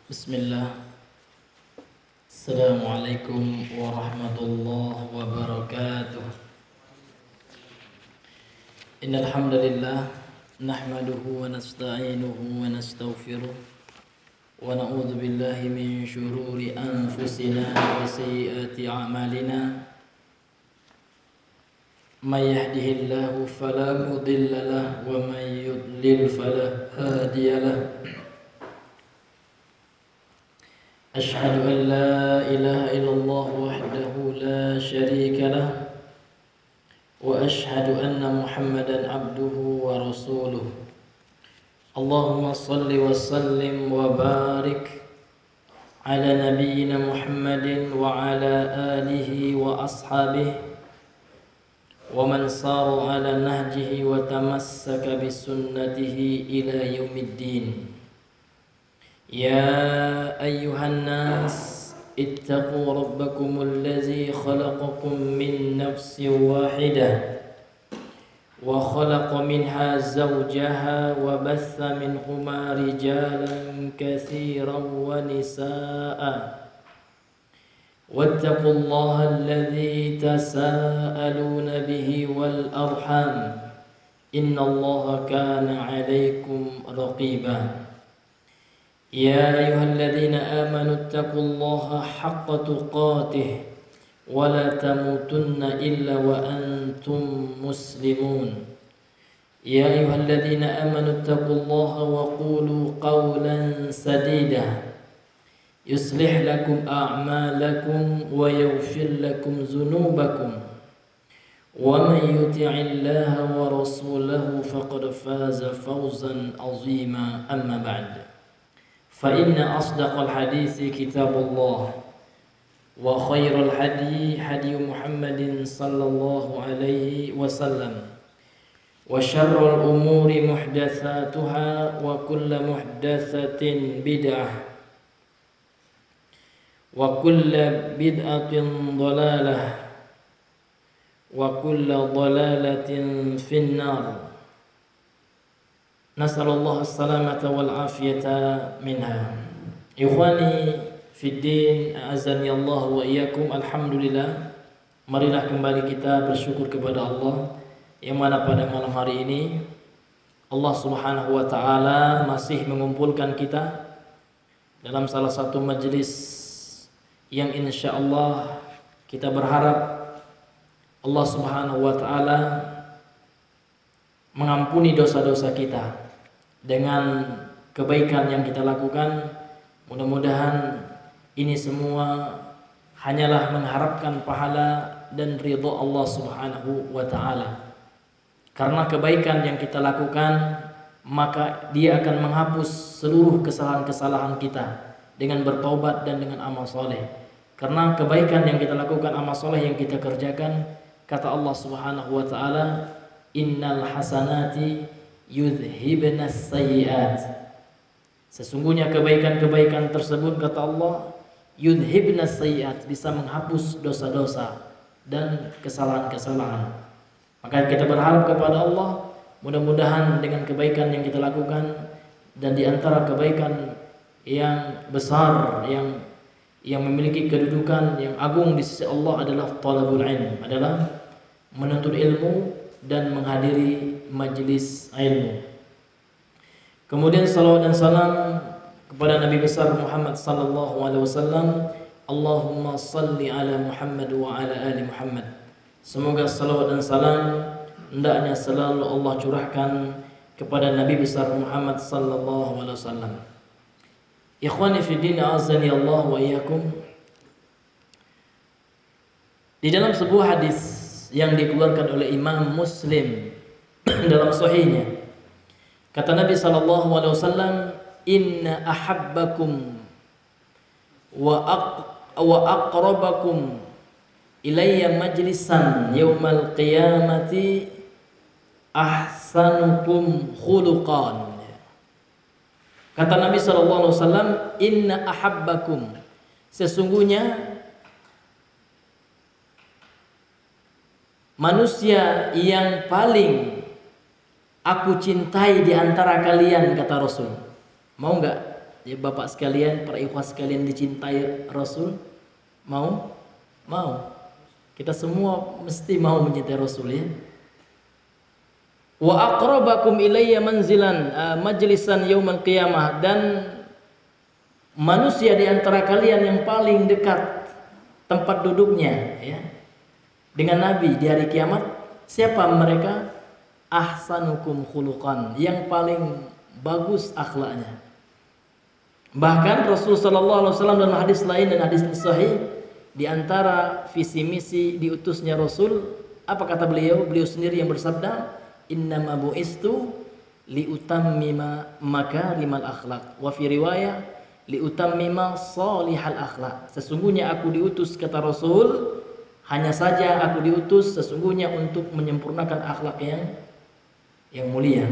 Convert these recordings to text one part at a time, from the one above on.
Bismillah. Assalamualaikum warahmatullahi wabarakatuh. Innal hamdalillah nahmaduhu wa nasta'inuhu wa nastaghfiruh wa na'udzu billahi min shururi anfusina wa sayyiati a'malina. May yahdihillahu fala mudilla lahu wa may yudlil fala hadiya lahu. أشهد أن لا إله إلا الله وحده لا شريك له وأشهد أن محمدا عبده ورسوله اللهم صل وسلم وبارك على نبينا محمد وعلى آله وأصحابه ومن صار على نهجه وتمسك بسنته إلى يوم الدين. يا أيها الناس اتقوا ربكم الذي خلقكم من نفس واحدة وخلق منها زوجها وبث منهما رجالا كثيرا ونساء واتقوا الله الذي تساءلون به والأرحام إن الله كان عليكم رقيبا. يا أيها الذين آمنوا اتقوا الله حق تقاته ولا تموتن إلا وأنتم مسلمون. يا أيها الذين آمنوا اتقوا الله وقولوا قولا سديدا يصلح لكم أعمالكم ويغفر لكم ذنوبكم ومن يطع الله ورسوله فقد فاز فوزا عظيما. أما بعد، فإن أصدق الحديث كتاب الله وخير الهدي هدي محمد صلى الله عليه وسلم وشر الأمور محدثاتها وكل محدثة بدعة وكل بدعة ضلالة وكل ضلالة في النار. Nasallallahu as-salamata wal afiyata minha. Ikhwani fid din, a'azzani Allah wa iyyakum. Alhamdulillah, marilah kembali kita bersyukur kepada Allah yang mana pada malam hari ini Allah Subhanahu wa taala masih mengumpulkan kita dalam salah satu majelis yang insyaallah kita berharap Allah Subhanahu wa taala mengampuni dosa-dosa kita dengan kebaikan yang kita lakukan. Mudah-mudahan ini semua hanyalah mengharapkan pahala dan ridha Allah Subhanahu wa taala. Karena kebaikan yang kita lakukan, maka Dia akan menghapus seluruh kesalahan-kesalahan kita dengan bertaubat dan dengan amal soleh. Karena kebaikan yang kita lakukan, amal soleh yang kita kerjakan, kata Allah Subhanahu wa taala, innal hasanati yudhibnas sayyiat. Sesungguhnya kebaikan-kebaikan tersebut, kata Allah, yudhibnas sayyiat, bisa menghapus dosa-dosa dan kesalahan-kesalahan. Maka kita berharap kepada Allah, mudah-mudahan dengan kebaikan yang kita lakukan, dan di antara kebaikan yang besar yang memiliki kedudukan yang agung di sisi Allah adalah talabul ilm, adalah menuntut ilmu dan menghadiri majelis ilmu. Kemudian salawat dan salam kepada Nabi besar Muhammad sallallahu alaihi wasallam. Allahumma salli ala Muhammad wa ala ali Muhammad. Semoga salawat dan salam hendaknya selalu Allah curahkan kepada Nabi besar Muhammad sallallahu alaihi wasallam. Ikhwani fi din, azani Allah wa iyyakum. Di dalam sebuah hadis yang dikeluarkan oleh Imam Muslim dalam sahihnya, kata Nabi sallallahu alaihi wasallam, inna ahabbakum wa aqrabakum ilayya majlisan yaumal qiyamati ahsanukum khuluqan. Kata Nabi sallallahu alaihi wasallam, inna ahabbakum, sesungguhnya manusia yang paling aku cintai di antara kalian, kata Rasul. Mau enggak Ya Bapak sekalian, para ikhwah sekalian dicintai Rasul? Mau? Mau. Kita semua mesti mau mencintai Rasul ya. Wa aqrabakum ilayya manzilan majlisan yaumil qiyamah, dan manusia di antara kalian yang paling dekat tempat duduknya ya dengan Nabi di hari kiamat, siapa mereka? Ahsanukum khuluqan, yang paling bagus akhlaknya. Bahkan Rasul sallallahu alaihi wasallam dalam hadis lain dan hadis sahih, di antara visi misi diutusnya Rasul, apa kata beliau? Beliau sendiri yang bersabda, innama bu'istu liutammima makarimal akhlak, wa fi riwayah liutammima salihal akhlak. Sesungguhnya aku diutus, kata Rasul, hanya saja aku diutus sesungguhnya untuk menyempurnakan akhlak yang mulia.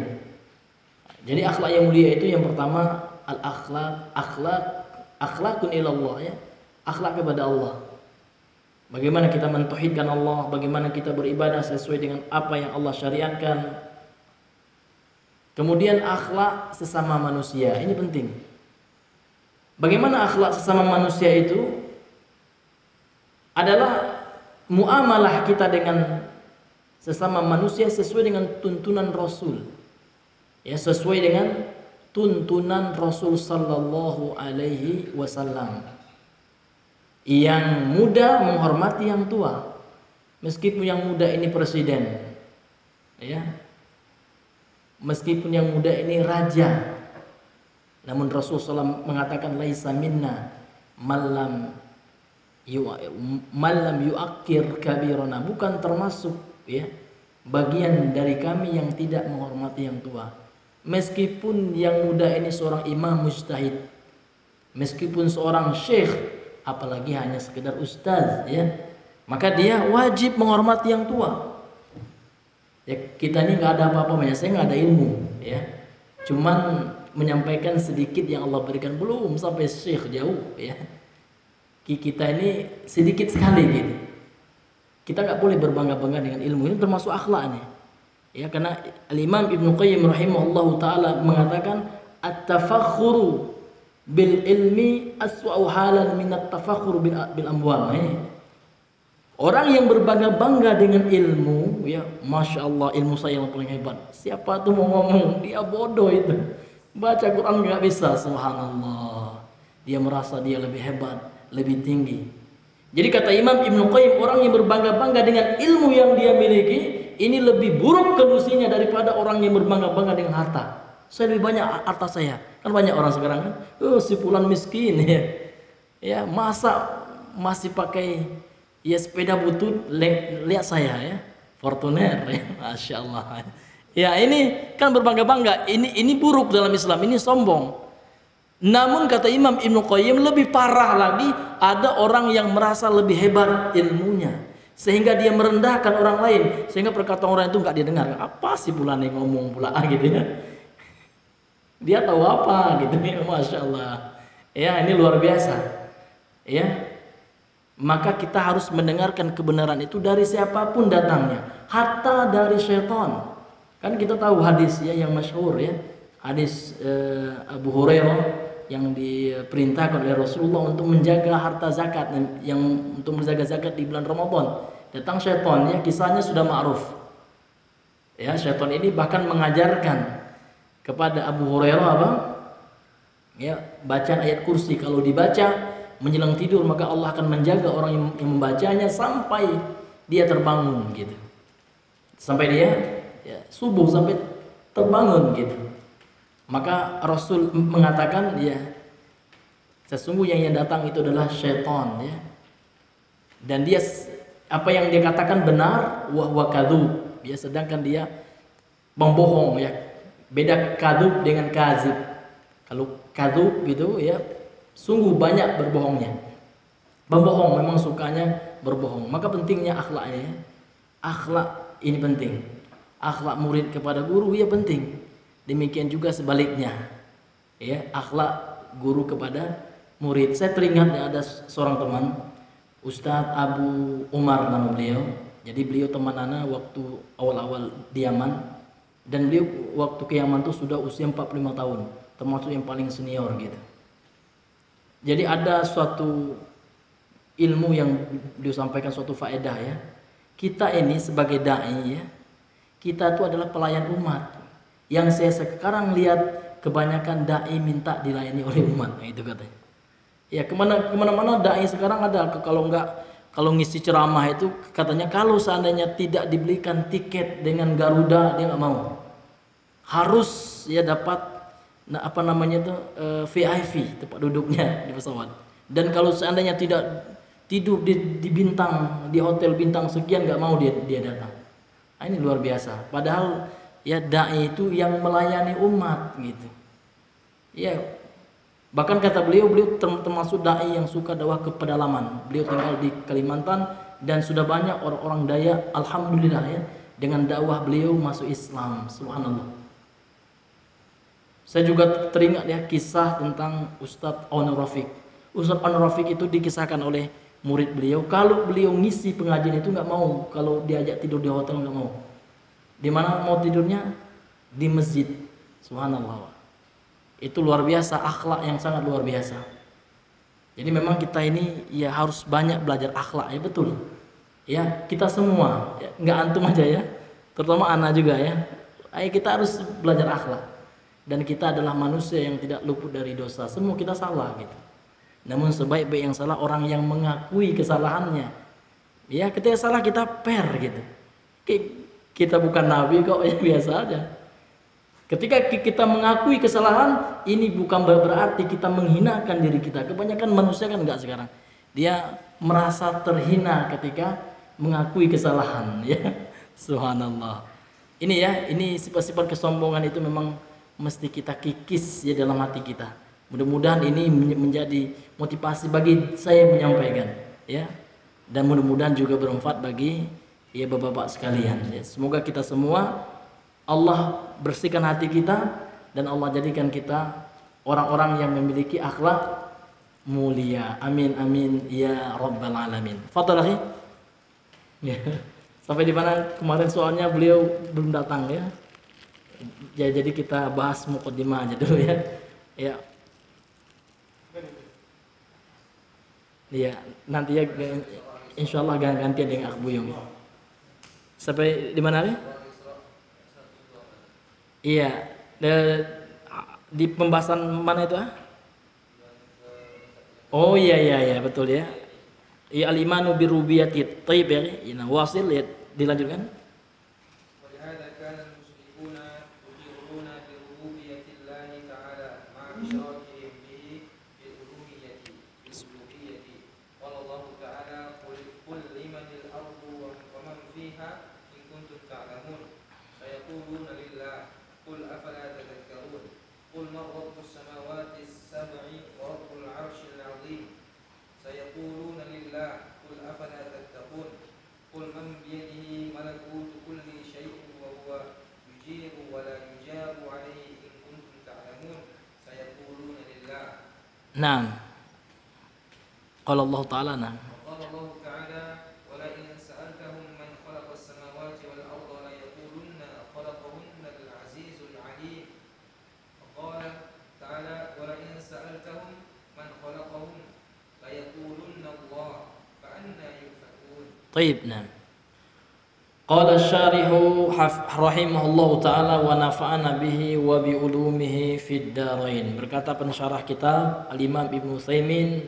Jadi akhlak yang mulia itu yang pertama akhlakun ilallah ya, akhlak kepada Allah. Bagaimana kita mentauhidkan Allah, bagaimana kita beribadah sesuai dengan apa yang Allah syariatkan. Kemudian akhlak sesama manusia, ini penting. Bagaimana akhlak sesama manusia itu? Adalah muamalah kita dengan sesama manusia sesuai dengan tuntunan Rasul. Ya, sesuai dengan tuntunan Rasul sallallahu alaihi wasallam. Yang muda menghormati yang tua, meskipun yang muda ini presiden, ya, meskipun yang muda ini raja, namun Rasulullah SAW mengatakan laisa minna malam yu'akkir kabirona, bukan termasuk ya bagian dari kami yang tidak menghormati yang tua. Meskipun yang muda ini seorang imam mujtahid, meskipun seorang syekh, apalagi hanya sekedar ustaz ya, maka dia wajib menghormati yang tua. Ya, kita ini nggak ada apa-apanya, saya nggak ada ilmu ya, cuman menyampaikan sedikit yang Allah berikan, belum sampai syekh, jauh ya. Kita ini sedikit sekali gitu. Kita nggak boleh berbangga-bangga dengan ilmu, ini termasuk akhlak nih. Ya, karena Al-Imam Ibnu Qayyim rahimahullahu taala mengatakan at-tafakhuru bil ilmi aswa'u halan min at-tafakhur bil amwal. Orang yang berbangga-bangga dengan ilmu, ya, masya Allah ilmu saya yang paling hebat. Siapa tuh mau ngomong? Dia bodoh itu. Baca Quran nggak bisa, subhanallah. Dia merasa dia lebih hebat, lebih tinggi. Jadi kata Imam Ibnu Qayyim, orang yang berbangga-bangga dengan ilmu yang dia miliki, ini lebih buruk kondisinya daripada orang yang berbangga-bangga dengan harta. Saya lebih banyak harta saya. Kan banyak orang sekarang kan, si fulan miskin ya. Ya, masa masih pakai ya sepeda butut, lihat saya ya, Fortuner ya, masya Allah. Ya, ini kan berbangga-bangga. Ini buruk dalam Islam, ini sombong. Namun kata Imam Ibnu Qayyim, lebih parah lagi, ada orang yang merasa lebih hebat ilmunya sehingga dia merendahkan orang lain, sehingga perkataan orang itu nggak didengar. Apa sih bulan yang ngomong pula gitu ya? Dia tahu apa gitu ya, masya Allah. Ya, ini luar biasa. Ya, maka kita harus mendengarkan kebenaran itu dari siapapun datangnya, hatta dari syaitan. Kan kita tahu hadis ya yang masyhur ya, hadis Abu Hurairah yang diperintahkan oleh Rasulullah untuk menjaga harta zakat, yang untuk menjaga zakat di bulan Ramadan. Datang syaitan ya, kisahnya sudah ma'ruf. Ya, syaitan ini bahkan mengajarkan kepada Abu Hurairah apa? Ya, bacaan ayat kursi kalau dibaca menjelang tidur maka Allah akan menjaga orang yang membacanya sampai dia terbangun gitu. Sampai dia ya, subuh sampai terbangun gitu. Maka Rasul mengatakan ya, sesungguhnya yang datang itu adalah syaitan ya. Dan dia apa yang dia katakan benar, wa kadzub. Ya, sedangkan dia membohong ya. Beda kadzub dengan kazib. Kalau kadzub gitu ya, sungguh banyak berbohongnya. Berbohong memang sukanya berbohong. Maka pentingnya akhlaknya ya. Akhlak ini penting. Akhlak murid kepada guru ya penting. Demikian juga sebaliknya. Ya, akhlak guru kepada murid. Saya teringat ada seorang teman, Ustadz Abu Umar nama beliau. Jadi beliau teman ana waktu awal-awal di Yaman, dan beliau waktu ke Yaman itu sudah usia 45 tahun, termasuk yang paling senior gitu. Jadi ada suatu ilmu yang beliau sampaikan, suatu faedah ya. Kita ini sebagai dai ya, kita itu adalah pelayan umat. Yang saya sekarang lihat kebanyakan dai minta dilayani oleh umat, nah, itu katanya. Ya kemana-mana dai sekarang ada, kalau ngisi ceramah itu katanya kalau seandainya tidak dibelikan tiket dengan Garuda dia nggak mau. Harus ya dapat apa namanya itu VIP tempat duduknya di pesawat. Dan kalau seandainya tidak tidur di bintang, di hotel bintang sekian, nggak mau dia datang. Nah, ini luar biasa. Padahal ya dai itu yang melayani umat gitu. Ya bahkan kata beliau termasuk dai yang suka dakwah ke pedalaman. Beliau tinggal di Kalimantan dan sudah banyak orang-orang Dayak alhamdulillah ya dengan dakwah beliau masuk Islam. Subhanallah. Saya juga teringat ya kisah tentang Ustadz Onur Rafiq. Ustadz Onur Rafiq itu dikisahkan oleh murid beliau, kalau beliau ngisi pengajian itu nggak mau, kalau diajak tidur di hotel nggak mau. Di mana mau tidurnya? Di masjid. Subhanallah. Itu luar biasa, akhlak yang sangat luar biasa. Jadi memang kita ini ya harus banyak belajar akhlak ya, betul. Ya kita semua, ya, nggak antum aja ya, terutama anak juga ya. Ayo kita harus belajar akhlak. Dan kita adalah manusia yang tidak luput dari dosa. Semua kita salah gitu. Namun sebaik-baik yang salah orang yang mengakui kesalahannya. Ya ketika salah kita fair gitu. Kita bukan nabi kok, ya biasa aja. Ketika kita mengakui kesalahan, ini bukan berarti kita menghinakan diri kita. Kebanyakan manusia kan enggak sekarang. Dia merasa terhina ketika mengakui kesalahan ya. Subhanallah. Ini ya, ini sifat-sifat kesombongan itu memang mesti kita kikis ya dalam hati kita. Mudah-mudahan ini menjadi motivasi bagi saya menyampaikan ya, dan mudah-mudahan juga bermanfaat bagi ya bapak-bapak sekalian ya. Semoga kita semua Allah bersihkan hati kita dan Allah jadikan kita orang-orang yang memiliki akhlak mulia. Amin amin ya rabbal alamin. Fadhal akhi. Ya. Sampai di mana kemarin soalnya beliau belum datang ya. Ya, jadi kita bahas muqaddimah aja dulu ya. Ya. Ya, nanti ya insyaallah gantian dengan Akh Buyung. Sampai di mana nih? Iya, di pembahasan mana itu ah? Oh iya betul ya. Ya al-imanu birububiyati thayyib ya. Nah, wasil ya dilanjutkan. Naam. Qala Allah Ta'ala naam. Qala Allah Ta'ala wa la in sa'altahum man khalaqa as-samawati wal arda la yaqulunna khalaqahunna al-'azizul 'alim. Qala Ta'ala wa la in sa'altahum man khalaqahum la yaqulunna Allah fa anna yufakun. Baik, naam. Qala asy-syarihu rahimahullahu taala wa nafa'ana bihi wa bi ulumihi fid dharain. Berkata pensyarah kitab Al-Imam Ibnu Utsaimin,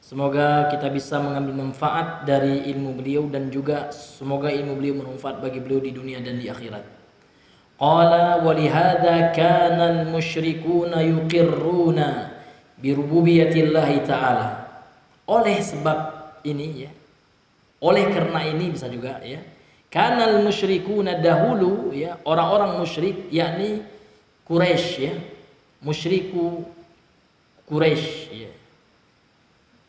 semoga kita bisa mengambil manfaat dari ilmu beliau dan juga semoga ilmu beliau bermanfaat bagi beliau di dunia dan di akhirat. Qala wa li hadza kana al-musyrikuuna yuqirruna bi rububiyyatillahi ta'ala. Oleh sebab ini ya. Oleh karena ini bisa juga ya. Kanal musyrikuna dahulu ya, orang-orang musyrik yakni Quraisy ya, musyriku Quraisy ya,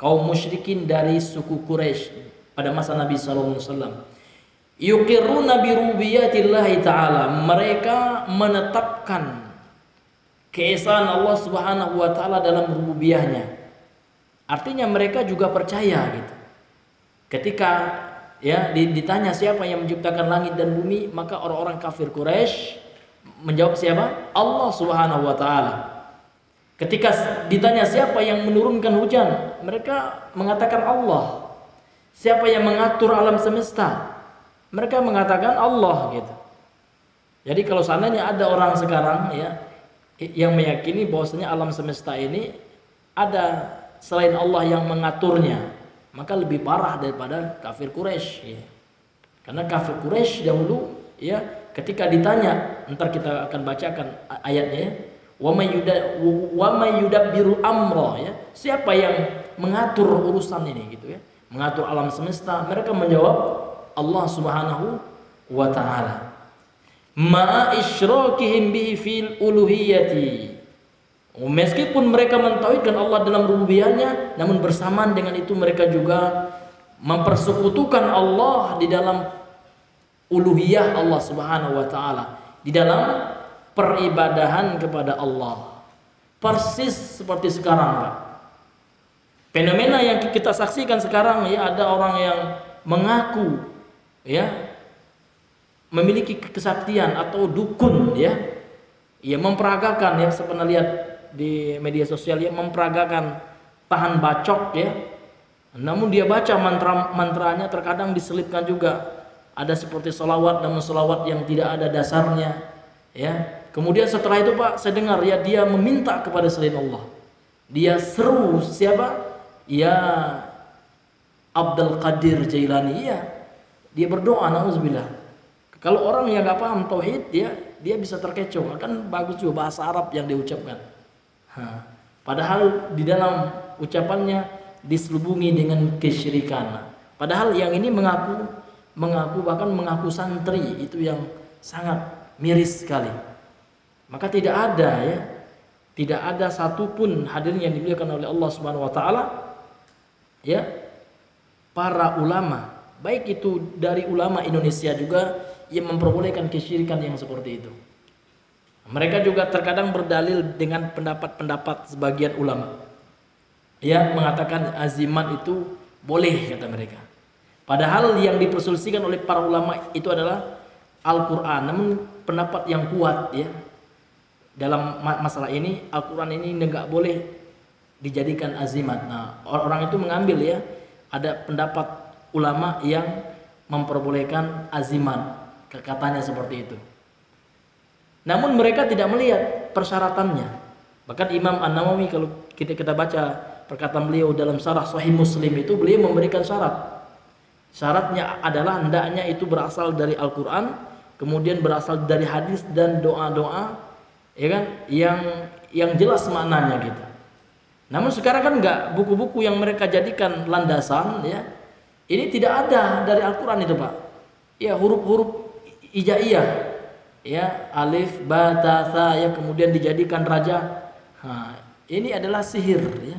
kaum musyrikin dari suku Quraisy pada masa Nabi sallallahu alaihi wasallam, yuqirruna bi rububiyyatillahi ta'ala, mereka menetapkan keesaan Allah Subhanahu wa taala dalam rububiyahnya. Artinya mereka juga percaya gitu. Ketika ya ditanya siapa yang menciptakan langit dan bumi, maka orang-orang kafir Quraisy menjawab siapa? Allah Subhanahu wa taala. Ketika ditanya siapa yang menurunkan hujan, mereka mengatakan Allah. Siapa yang mengatur alam semesta? Mereka mengatakan Allah gitu. Jadi kalau seandainya ada orang sekarang ya yang meyakini bahwasanya alam semesta ini ada selain Allah yang mengaturnya, maka lebih parah daripada kafir Quraisy ya. Karena kafir Quraisy dahulu ya ketika ditanya, ntar kita akan bacakan ayatnya ya, wa may yudabbiru amra ya, siapa yang mengatur urusan ini gitu ya, mengatur alam semesta, mereka menjawab Allah Subhanahu wa taala. Ma isyrakihim bihi fil uluhiyati. Meskipun mereka mentauhidkan Allah dalam rububiyahnya, namun bersamaan dengan itu mereka juga mempersekutukan Allah di dalam uluhiyah Allah Subhanahu wa taala, di dalam peribadahan kepada Allah. Persis seperti sekarang, Pak. Fenomena yang kita saksikan sekarang ya, ada orang yang mengaku ya memiliki kesaktian atau dukun ya. Ya memperagakan ya, saya pernah lihat di media sosial ya, memperagakan tahan bacok ya. Namun dia baca mantranya terkadang diselipkan juga ada seperti selawat, namun selawat yang tidak ada dasarnya ya. Kemudian setelah itu Pak, saya dengar ya dia meminta kepada selain Allah. Dia seru siapa? Ya Abdul Qadir Jailani ya. Dia berdoa nauzubillah. Kalau orang yang nggak paham tauhid dia bisa terkecoh. Kan bagus juga bahasa Arab yang diucapkan. Padahal di dalam ucapannya diselubungi dengan kesyirikan. Padahal yang ini mengaku bahkan mengaku santri, itu yang sangat miris sekali. Maka tidak ada satupun hadirin yang dimuliakan oleh Allah Subhanahu wa taala ya, para ulama, baik itu dari ulama Indonesia juga yang memperbolehkan kesyirikan yang seperti itu. Mereka juga terkadang berdalil dengan pendapat-pendapat sebagian ulama yang mengatakan azimat itu boleh, kata mereka. Padahal yang diperselisihkan oleh para ulama itu adalah Al-Quran. Namun pendapat yang kuat ya dalam masalah ini, Al-Quran ini nggak boleh dijadikan azimat. Nah, orang itu mengambil ya, ada pendapat ulama yang memperbolehkan azimat, katanya seperti itu. Namun mereka tidak melihat persyaratannya. Bahkan Imam An-Nawawi, kalau kita baca perkataan beliau dalam syarah Sahih Muslim itu, beliau memberikan syarat. Syaratnya adalah hendaknya itu berasal dari Al-Quran, kemudian berasal dari hadis dan doa-doa, ya kan, yang jelas maknanya gitu. Namun sekarang kan enggak, buku-buku yang mereka jadikan landasan ya, ini tidak ada dari Al-Quran itu Pak. Ya huruf-huruf hijaiyah, ya alif, ba, ta, tha, ya kemudian dijadikan raja. Ini adalah sihir ya,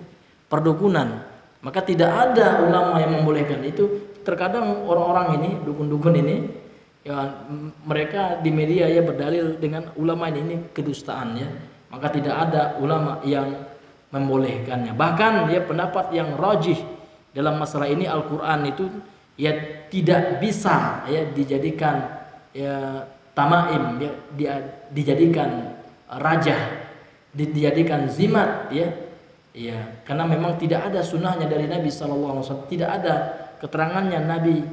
perdukunan. Maka tidak ada ulama yang membolehkan itu. Terkadang orang-orang ini, dukun-dukun ini, ya mereka di media ya berdalil dengan ulama ini kedustaan ya. Maka tidak ada ulama yang membolehkannya. Bahkan ya pendapat yang rajih dalam masalah ini, Al-Quran itu ya tidak bisa ya dijadikan ya tamaim ya, dijadikan raja, dijadikan zimat ya. Ya, karena memang tidak ada sunnahnya dari Nabi SAW, tidak ada keterangannya Nabi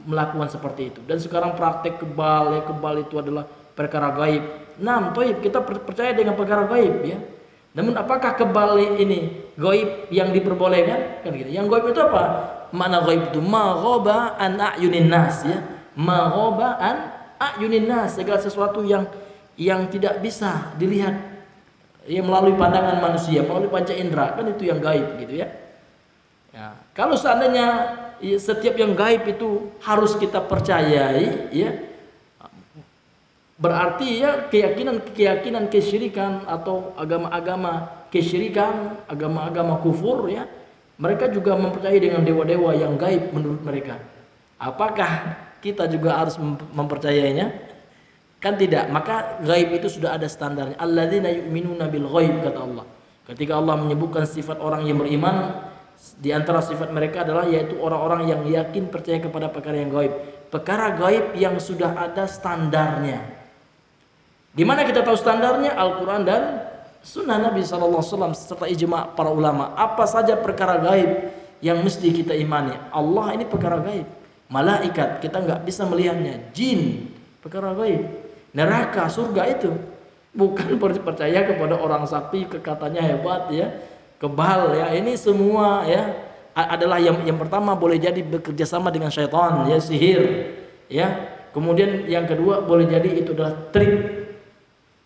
melakukan seperti itu. Dan sekarang praktek kebal ya, kebal itu adalah perkara gaib. Nah, kita percaya dengan perkara gaib ya. Namun apakah kebal ini gaib yang diperbolehkan? Kan gitu. Yang gaib itu apa? Mana gaib itu? Ma ghaba an a'yunin nas ya. Ma ghaba an a'yunin nas, segala sesuatu yang tidak bisa dilihat ya melalui pandangan manusia, melalui panca indera, kan itu yang gaib gitu ya. Ya, kalau seandainya ya, setiap yang gaib itu harus kita percayai ya, berarti ya keyakinan kesyirikan atau agama-agama kesyirikan, agama-agama kufur ya, mereka juga mempercayai dengan dewa-dewa yang gaib menurut mereka. Apakah kita juga harus mempercayainya? Kan tidak. Maka gaib itu sudah ada standarnya. Alladzina yu'minuna bil ghaib, kata Allah. Ketika Allah menyebutkan sifat orang yang beriman, di antara sifat mereka adalah yaitu orang-orang yang yakin percaya kepada perkara yang gaib. Perkara gaib yang sudah ada standarnya. Di mana kita tahu standarnya? Al-Quran dan sunnah Nabi SAW serta ijma' para ulama. Apa saja perkara gaib yang mesti kita imani. Allah ini perkara gaib. Malaikat kita nggak bisa melihatnya. Jin perkara gaib. Neraka, surga itu bukan percaya kepada orang sakti, katanya hebat ya, kebal ya. Ini semua ya adalah yang pertama boleh jadi bekerja sama dengan syaitan ya, sihir ya. Kemudian yang kedua boleh jadi itu adalah trik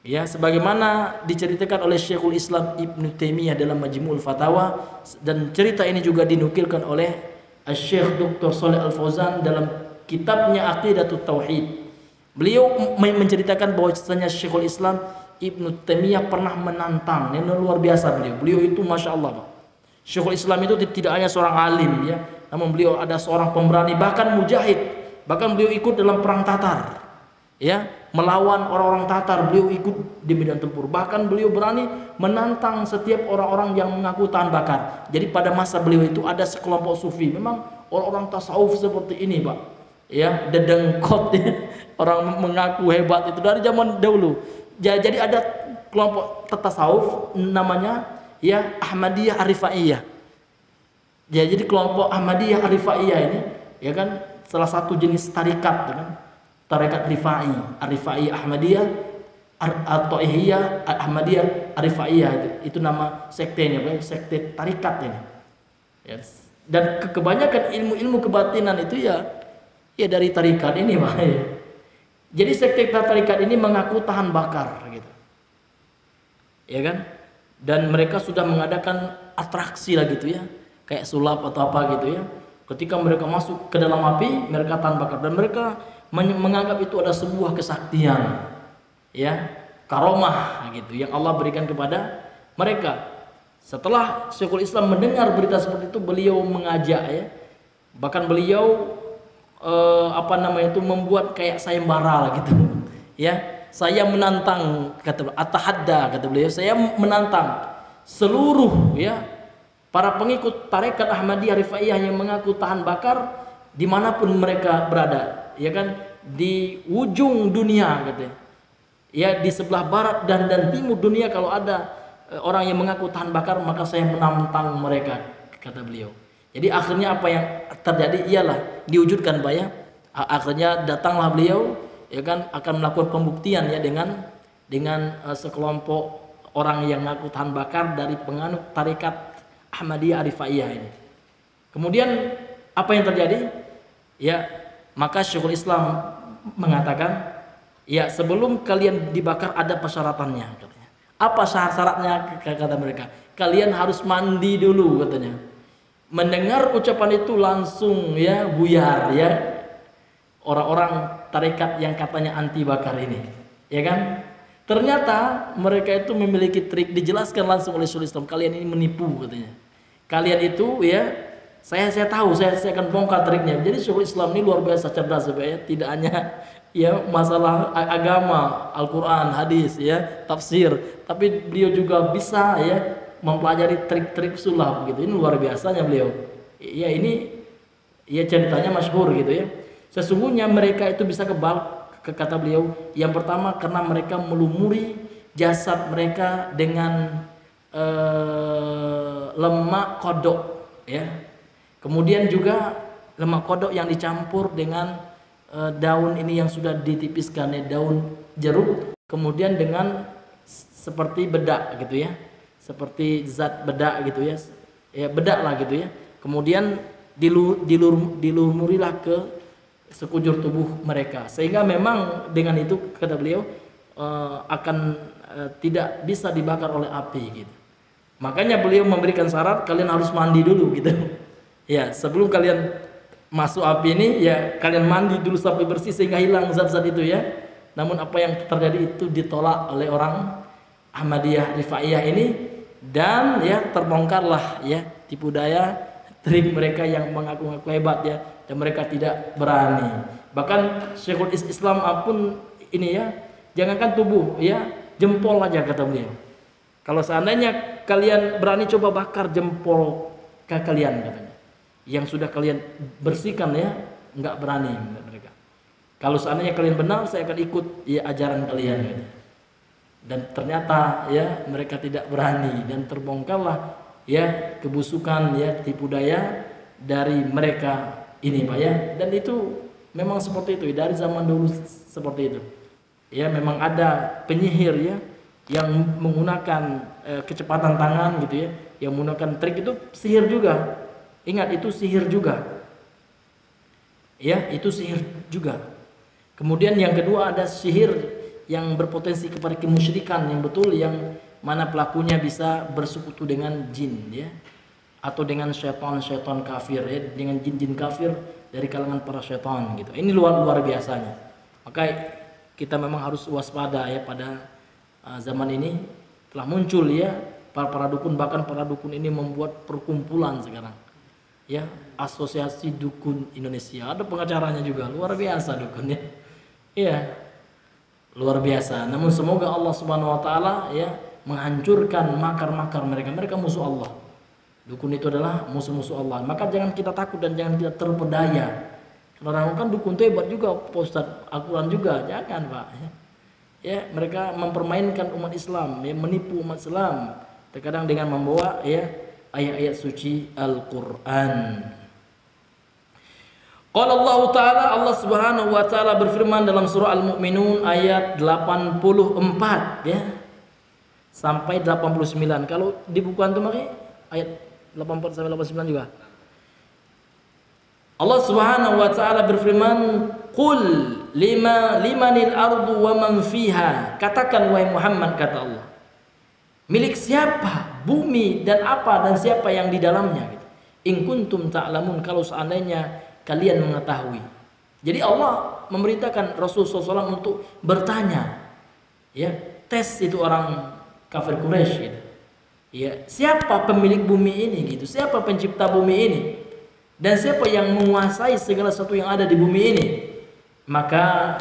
ya, sebagaimana diceritakan oleh Syekhul Islam Ibnu Taimiyah dalam Majmu'ul Fatawa, dan cerita ini juga dinukilkan oleh Syekh Dr. Shalih Al Fauzan dalam kitabnya Aqidatut Tauhid. Beliau menceritakan bahwasanya Syekhul Islam Ibnu Taimiyah pernah menantang, ini luar biasa beliau itu masya Allah Pak. Syekhul Islam itu tidak hanya seorang alim ya, namun beliau ada seorang pemberani, bahkan mujahid, bahkan beliau ikut dalam perang Tatar ya, melawan orang-orang Tatar, beliau ikut di medan tempur, bahkan beliau berani menantang setiap orang-orang yang mengaku tahan bakar. Jadi pada masa beliau itu ada sekelompok sufi, memang orang-orang tasawuf seperti ini Pak ya, dedengkot ya, orang mengaku hebat itu dari zaman dahulu. Jadi ada kelompok tasawuf namanya ya Ahmadiyah Arifaiyah. Ya, jadi kelompok Ahmadiyah Arifaiyah ini ya kan salah satu jenis tarikat ya kan. Tarekat Rifai, Arifai Ahmadiyah, At-Taihiyah, Ahmadiyah, Arifaiyah itu nama sektenya, sekte tarikat ini. Yes. Dan kebanyakan ilmu-ilmu kebatinan itu ya dari tarikat ini Pak. Ya. Jadi sekte tarikat ini mengaku tahan bakar gitu. Ya kan? Dan mereka sudah mengadakan atraksi lah gitu ya. Kayak sulap atau apa gitu ya. Ketika mereka masuk ke dalam api, mereka tahan bakar dan mereka menganggap itu ada sebuah kesaktian ya, karomah gitu yang Allah berikan kepada mereka. Setelah Syekhul Islam mendengar berita seperti itu, beliau mengajak ya, bahkan beliau membuat kayak sayembara lah gitu ya. Saya menantang, kata atahadda, kata beliau, saya menantang seluruh ya para pengikut tarekat Ahmadiyah Rifaiyah yang mengaku tahan bakar dimanapun mereka berada, ya kan, di ujung dunia katanya, ya di sebelah barat dan timur dunia, kalau ada orang yang mengaku tahan bakar maka saya menantang mereka, kata beliau. Jadi akhirnya apa yang terjadi ialah diwujudkan Pak ya. Akhirnya datanglah beliau ya kan, akan melakukan pembuktian ya dengan sekelompok orang yang mengaku tahan bakar dari penganut tarekat Ahmadiyah Arifaiyah ini. Kemudian apa yang terjadi? Ya, maka Syekhul Islam mengatakan, ya sebelum kalian dibakar ada persyaratannya katanya. Apa syarat-syaratnya kata mereka? Kalian harus mandi dulu katanya. Mendengar ucapan itu langsung ya buyar ya orang-orang tarekat yang katanya anti bakar ini, ya kan? Ternyata mereka itu memiliki trik, dijelaskan langsung oleh Syekhul Islam. Kalian ini menipu katanya. Kalian itu ya, saya tahu, saya akan bongkar triknya. Jadi Syekhul Islam ini luar biasa cerdas ya, tidak hanya ya masalah agama, Al-Qur'an, hadis ya, tafsir, tapi beliau juga bisa ya mempelajari trik-trik sulap gitu. Ini luar biasanya beliau. Ya ini ya ceritanya masyhur gitu ya. Sesungguhnya mereka itu bisa kebal, kata beliau, yang pertama karena mereka melumuri jasad mereka dengan lemak kodok ya. Kemudian juga lemak kodok yang dicampur dengan daun ini yang sudah ditipiskan ya, daun jeruk, kemudian dengan seperti bedak gitu ya, seperti zat bedak gitu ya, ya bedak lah gitu ya. Kemudian dilumurilah ke sekujur tubuh mereka, sehingga memang dengan itu kata beliau akan tidak bisa dibakar oleh api gitu. Makanya beliau memberikan syarat, kalian harus mandi dulu gitu. Ya, sebelum kalian masuk api ini ya kalian mandi dulu sampai bersih sehingga hilang zat-zat itu ya. Namun apa yang terjadi itu ditolak oleh orang Ahmadiyah Rifaiyah ini, dan ya terbongkarlah ya tipu daya trik mereka yang mengaku-ngaku hebat ya, dan mereka tidak berani. Bahkan Syekhul Islam pun ini ya, jangankan tubuh ya, jempol aja kata beliau. Kalau seandainya kalian berani coba bakar jempol kalian katanya, yang sudah kalian bersihkan ya, nggak berani mereka. Kalau seandainya kalian benar, saya akan ikut ya ajaran kalian gitu. dan ternyata ya mereka tidak berani dan terbongkarlah ya kebusukan ya tipu daya dari mereka ini Pak ya. Dan itu memang seperti itu dari zaman dulu seperti itu ya. Memang ada penyihir ya yang menggunakan kecepatan tangan gitu ya, yang menggunakan trik. Itu sihir juga, ingat itu sihir juga ya, itu sihir juga. Kemudian yang kedua ada sihir yang berpotensi kepada kemusyrikan yang betul, yang mana pelakunya bisa bersekutu dengan jin ya, atau dengan syaitan kafir ya, dengan jin-jin kafir dari kalangan para syaitan gitu. Ini luar biasanya. Maka kita memang harus waspada ya. Pada zaman ini telah muncul ya para dukun, bahkan para dukun ini membuat perkumpulan sekarang ya, Asosiasi Dukun Indonesia. Ada pengacaranya juga, luar biasa dukunnya. Iya, luar biasa. Namun semoga Allah Subhanahu wa taala ya menghancurkan makar-makar mereka. Mereka musuh Allah. Dukun itu adalah musuh-musuh Allah. Maka jangan kita takut dan jangan kita terpedaya. Orang kan dukun itu hebat juga, Pak Ustaz, Al-Quran juga. Jangan Pak ya, mereka mempermainkan umat Islam ya, menipu umat Islam terkadang dengan membawa ya ayat-ayat suci Al-Quran. Qala Allah Ta'ala, Allah Subhanahu wa taala berfirman dalam surah Al-Mu'minun ayat 84 ya sampai 89. Kalau di buku antum ayat 84 sampai 89 juga. Allah Subhanahu wa taala berfirman, "Qul limanil ardu wa man fiha." Katakan wahai Muhammad, kata Allah, milik siapa bumi dan apa dan siapa yang di dalamnya gitu. In kuntum ta'lamun, kalau seandainya kalian mengetahui. Jadi Allah memerintahkan Rasulullah SAW untuk bertanya ya, tes itu orang kafir Quraisy gitu. Ya, siapa pemilik bumi ini gitu? Siapa pencipta bumi ini? Dan siapa yang menguasai segala sesuatu yang ada di bumi ini? Maka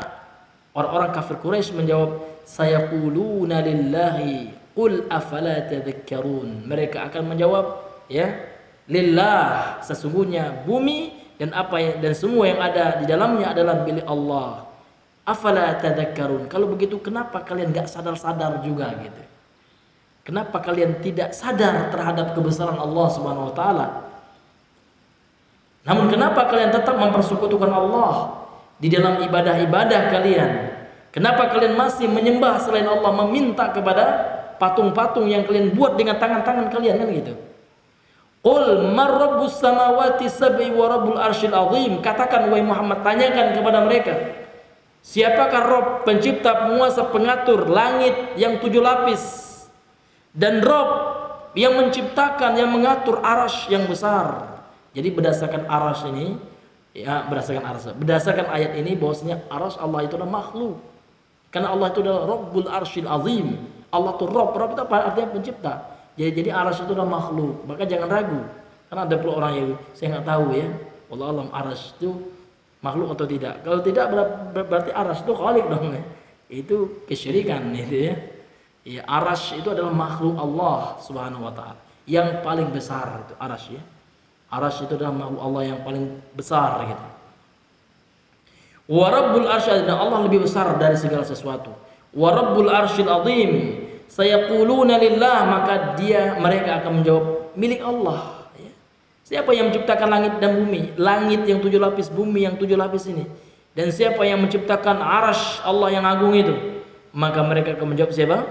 orang-orang kafir Quraisy menjawab, sayaquluna lillahi qul afala tadhakkarun. Mereka akan menjawab ya, lillah, sesungguhnya bumi dan apa dan semua yang ada di dalamnya adalah milik Allah. Afala tadhakkarun. Kalau begitu kenapa kalian enggak sadar-sadar juga gitu? Kenapa kalian tidak sadar terhadap kebesaran Allah Subhanahu wa taala? Namun kenapa kalian tetap mempersekutukan Allah di dalam ibadah-ibadah kalian? Kenapa kalian masih menyembah selain Allah, meminta kepada patung-patung yang kalian buat dengan tangan-tangan kalian kan gitu? Qul man rabbus samawati sab'i wa rabbul arsyil azim. Katakan wahai Muhammad, tanyakan kepada mereka, siapakah Rabb, pencipta, penguasa, pengatur langit yang 7 lapis, dan Rabb yang menciptakan, yang mengatur arasy yang besar. Jadi berdasarkan arasy ini ya, berdasarkan ayat ini bahwasanya arasy Allah itu adalah makhluk. Karena Allah itu adalah Rabbul arsyil azim. Allah itu Rabb itu apa artinya? Pencipta. Jadi arasy itu adalah makhluk. Maka jangan ragu. Karena ada pula orang yang saya nggak tahu ya, wallahu alam, arasy itu makhluk atau tidak. Kalau tidak berarti arasy itu khaliq dong ya. Itu kesyirikan itu ya. Ya, arasy itu adalah makhluk Allah Subhanahu wa taala yang paling besar, itu arasy ya. Arasy itu adalah makhluk Allah yang paling besar gitu. Wa rabbul arsy, dan Allah lebih besar dari segala sesuatu. Wa rabbul arsyil azim. Sayaquluna lillah, maka mereka akan menjawab milik Allah ya. Siapa yang menciptakan langit dan bumi? Langit yang 7 lapis, bumi yang 7 lapis ini. Dan siapa yang menciptakan arasy Allah yang agung itu? Maka mereka akan menjawab siapa?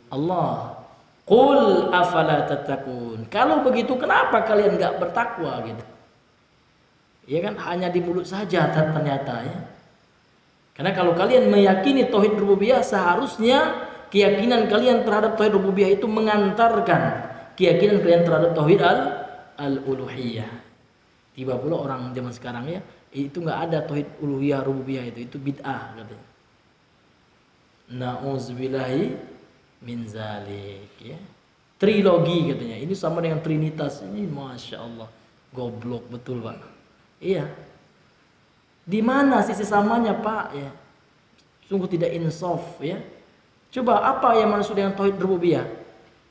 Allah. Qul afala tattaqun. Kalau begitu kenapa kalian enggak bertakwa gitu? Ya kan, hanya di mulut saja ternyata ya. Karena kalau kalian meyakini tauhid rububiyah, seharusnya keyakinan kalian terhadap tauhid rububiyah itu mengantarkan keyakinan kalian terhadap tauhid al-uluhiyah. Tiba pula orang zaman sekarang ya, itu enggak ada tauhid uluhiyah rububiyah, itu bid'ah katanya. Nauzubillahi min zalik ya. Trilogi katanya, ini sama dengan trinitas. Ini masya Allah, goblok betul Pak. Iya, di mana sisi samanya Pak ya? Sungguh tidak insaf ya. Coba apa yang maksud dengan tauhid rububiyah?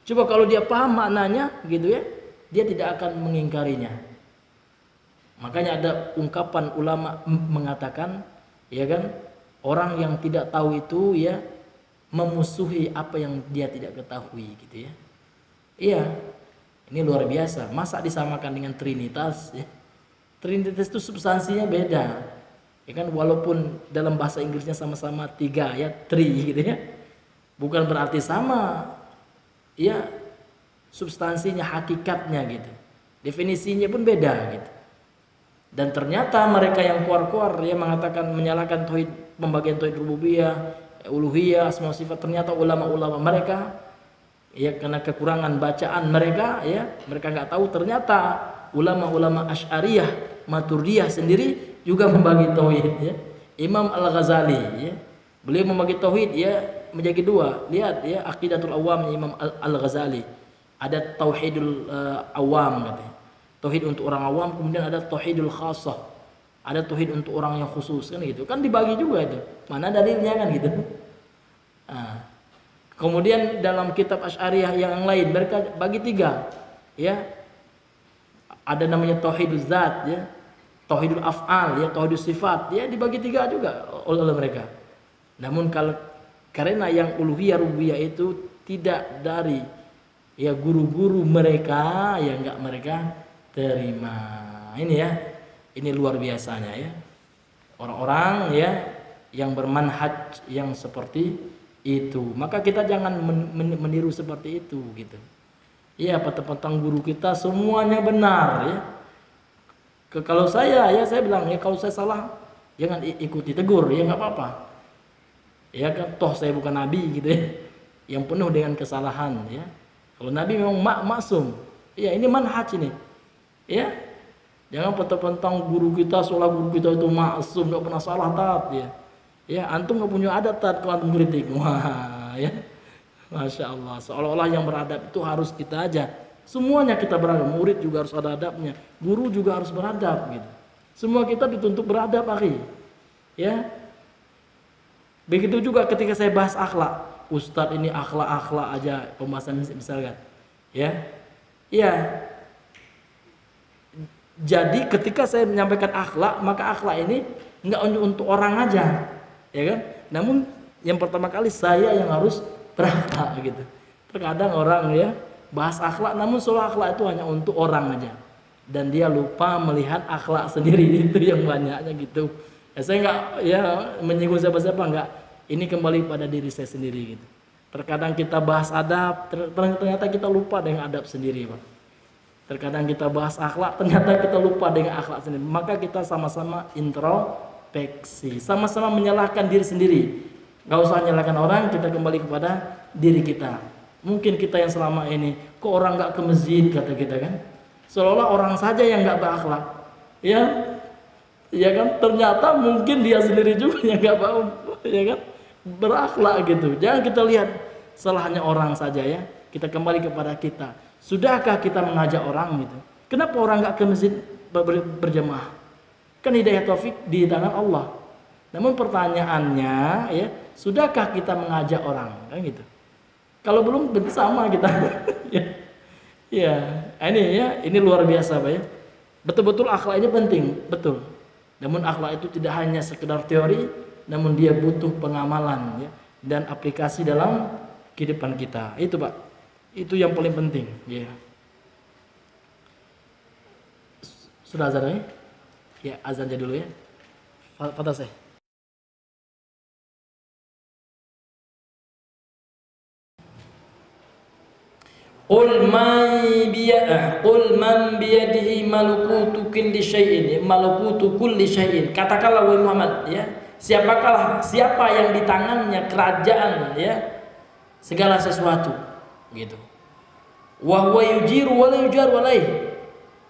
Coba kalau dia paham maknanya gitu ya, dia tidak akan mengingkarinya. Makanya ada ungkapan ulama mengatakan ya kan, orang yang tidak tahu itu ya memusuhi apa yang dia tidak ketahui gitu ya. Iya, ini luar biasa. Masa disamakan dengan Trinitas ya? Trinitas itu substansinya beda. Ya kan, walaupun dalam bahasa Inggrisnya sama-sama 3 ya, tri gitu ya. Bukan berarti sama. Ya, substansinya, hakikatnya gitu. Definisinya pun beda gitu. Dan ternyata mereka yang keluar-keluar ya mengatakan menyalahkan tauhid, pembagian tauhid rububiyah, uluhiyah, asma sifat, ternyata ulama-ulama mereka ya karena kekurangan bacaan mereka ya, mereka nggak tahu ternyata ulama-ulama Asy'ariyah, Maturidiyah sendiri juga membagi tauhid ya. Imam Al-Ghazali ya, beliau membagi tauhid ya menjadi 2. Lihat ya Aqidatul Awam Imam Al-Ghazali. Ada tauhidul awam katanya. Tauhid untuk orang awam, kemudian ada tauhidul khassah. Ada tauhid untuk orang yang khusus kan gitu. Kan dibagi juga itu. Mana dalilnya kan gitu. Nah, kemudian dalam kitab Asy'ariyah yang lain mereka bagi 3. Ya. Ada namanya tauhidul zat ya. Tauhidul af'al ya, tauhidul sifat ya dibagi 3 juga oleh mereka. Namun karena yang uluhiyah rububiyah itu tidak dari ya guru-guru mereka yang enggak mereka terima. Ini ya, ini luar biasanya ya. Orang-orang ya yang bermanhaj yang seperti itu. Maka kita jangan meniru seperti itu gitu. Iya, petang-petang guru kita semuanya benar ya. Kalau saya bilang ya kalau saya salah jangan ikuti tegur ya nggak apa-apa. Ya kan toh saya bukan nabi gitu ya. Yang penuh dengan kesalahan ya. Kalau nabi memang maksum. Ya ini manhaj ini. Ya, jangan petang-petang guru kita seolah guru kita itu maksum, nggak pernah salah tat ya. Ya, antum nggak punya adab tat kalau antum kritik. Wah, ya, masya Allah. Seolah-olah yang beradab itu harus kita aja. Semuanya kita beradab. Murid juga harus ada adabnya. Guru juga harus beradab gitu. Semua kita dituntut beradab, akhi. Ya. Begitu juga ketika saya bahas akhlak. Ustadz ini akhlak aja pembahasan misalkan. Ya. Iya. Jadi ketika saya menyampaikan akhlak, maka akhlak ini enggak untuk orang aja, ya kan? Namun yang pertama kali saya yang harus berakhlak gitu. Terkadang orang ya bahas akhlak, namun soal akhlak itu hanya untuk orang aja, dan dia lupa melihat akhlak sendiri itu yang banyaknya gitu. Ya, saya enggak ya menyinggung siapa-siapa enggak. Ini kembali pada diri saya sendiri gitu. Terkadang kita bahas adab, ternyata kita lupa dengan adab sendiri, Pak. Terkadang kita bahas akhlak, ternyata kita lupa dengan akhlak sendiri. Maka kita sama-sama introspeksi, sama-sama menyalahkan diri sendiri. Gak usah menyalahkan orang, kita kembali kepada diri kita. Mungkin kita yang selama ini, kok orang gak ke masjid kata kita kan? Seolah-olah orang saja yang gak berakhlak. Ya kan? Ternyata mungkin dia sendiri juga yang gak mau, ya kan? Berakhlak gitu. Jangan kita lihat salahnya orang saja ya. Kita kembali kepada kita. Sudahkah kita mengajak orang gitu? Kenapa orang nggak ke masjid berjamaah? Kan hidayah taufik di tangan Allah. Namun pertanyaannya ya, sudahkah kita mengajak orang? Kan gitu. Kalau belum berarti sama kita. ya, ini luar biasa, Pak ya. Betul-betul akhlak ini penting, betul. Namun akhlak itu tidak hanya sekedar teori, namun dia butuh pengamalan ya dan aplikasi dalam kehidupan kita. Itu, Pak. Itu yang paling penting ya. Sudah azan ya? Ya, azan aja dulu ya. Fadhal saya. Qul man biyadihi malakutu kulli syai'in, malakutu kulli syai'in. Katakanlah wahai Muhammad ya, siapa yang di tangannya kerajaan ya segala sesuatu gitu. Wa huwa yujiru wa la yujaru alaih.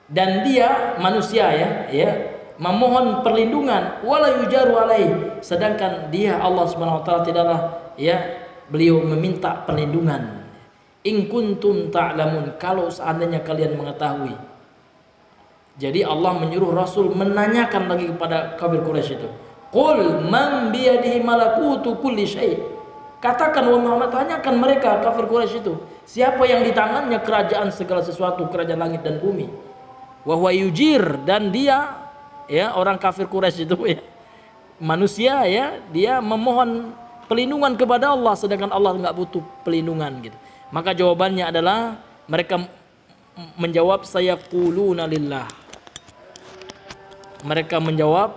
Dan dia manusia ya memohon perlindungan wala yujaru alaih, sedangkan dia Allah Subhanahu wa taala tidaklah ya beliau meminta perlindungan. In kuntum ta'lamun, kalau seandainya kalian mengetahui. Jadi Allah menyuruh Rasul menanyakan lagi kepada kafir Quraisy itu. Qul man biyadihi malakutu kulli syai'. Katakan wahai Muhammad, tanyakan mereka kafir Quraisy itu, siapa yang di tangannya kerajaan segala sesuatu, kerajaan langit dan bumi. Wa huwa yujir, dan dia ya orang kafir Quraisy itu ya manusia ya, dia memohon pelindungan kepada Allah, sedangkan Allah nggak butuh pelindungan gitu. Maka jawabannya adalah mereka menjawab sayaquluna lillah. Mereka menjawab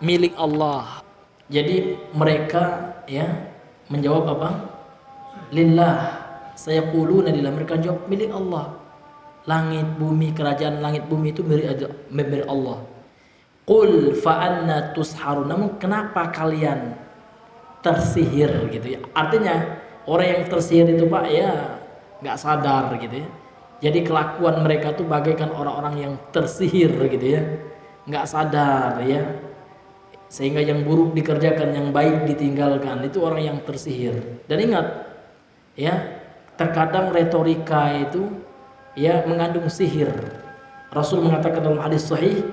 milik Allah. Jadi mereka ya menjawab apa? Lillah. Sayaquluna lillah, mereka jawab milik Allah. Langit bumi, kerajaan langit bumi itu milik Allah. Qul fa anna tusharun. Namun kenapa kalian tersihir gitu ya? Artinya orang yang tersihir itu Pak ya nggak sadar gitu ya. Jadi kelakuan mereka tuh bagaikan orang-orang yang tersihir gitu ya, nggak sadar ya, sehingga yang buruk dikerjakan, yang baik ditinggalkan. Itu orang yang tersihir. Dan ingat ya, terkadang retorika itu ya mengandung sihir. Rasul mengatakan dalam hadis sahih,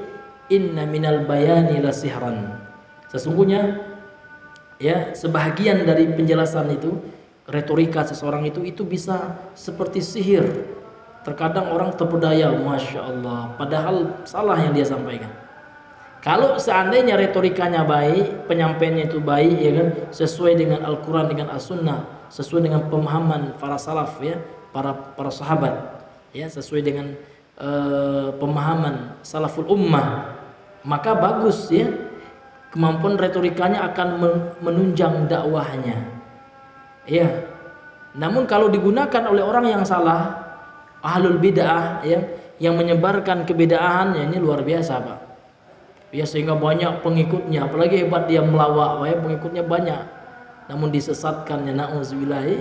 inna minal bayani la sihran. Sesungguhnya ya sebahagian dari penjelasan itu, retorika seseorang itu bisa seperti sihir. Terkadang orang terpedaya, masya Allah, padahal salah yang dia sampaikan. Kalau seandainya retorikanya baik, penyampaiannya itu baik, ya kan, sesuai dengan Al-Quran, dengan As-Sunnah, sesuai dengan pemahaman para salaf, ya, para sahabat, ya, sesuai dengan pemahaman salaful ummah, maka bagus, ya, kemampuan retorikanya akan menunjang dakwahnya, ya. Namun kalau digunakan oleh orang yang salah, ahlul bid'ah ya, yang menyebarkan kebid'ahan, ya ini luar biasa Pak. Ya sehingga banyak pengikutnya, apalagi hebat dia melawak, ya pengikutnya banyak. Namun disesatkan, ya na'udzubillahi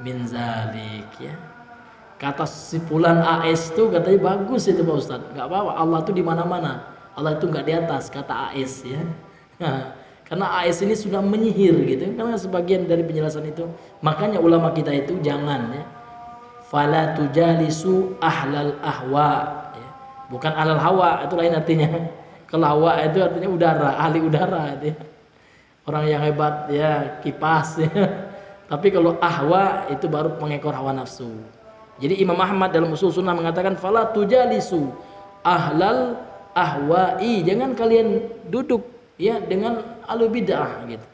min zalik ya. Kata si fulan AS itu katanya bagus itu Pak Ustaz. Enggak apa-apa, Allah itu di mana-mana. Allah itu enggak di atas, kata AS ya. Karena AS ini sudah menyihir gitu. Karena sebagian dari penjelasan itu, makanya ulama kita itu jangan ya, fala tujalisu ahlal ahwa ya. Bukan ahlal hawa, itu lain artinya. Kalau hawa itu artinya udara, ahli udara itu ya. Orang yang hebat ya, kipas ya. Tapi kalau ahwa itu baru pengekor hawa nafsu. Jadi Imam Ahmad dalam Ushul Sunnah mengatakan fala tujalisu ahlal ahwa'i, jangan kalian duduk ya dengan ahli bid'ah gitu.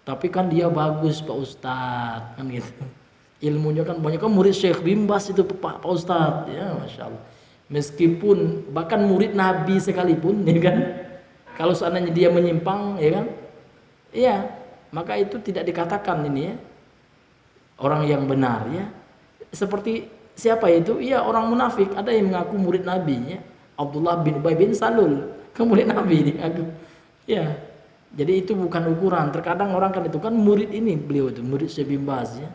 Tapi kan dia bagus Pak Ustadz kan gitu. Ilmunya kan banyak, kan murid Syekh Bimbas itu Pak Ustadz ya, masya Allah. Meskipun bahkan murid Nabi sekalipun ya kan, kalau seandainya dia menyimpang ya kan, iya maka itu tidak dikatakan ini ya orang yang benar ya. Seperti siapa itu? Iya orang munafik, ada yang mengaku murid Nabi ya, Abdullah bin Ubay bin Salul, kan murid Nabi diaku ya. Jadi itu bukan ukuran. Terkadang orang kan itu kan murid ini, beliau itu murid Syekh Bimbas ya.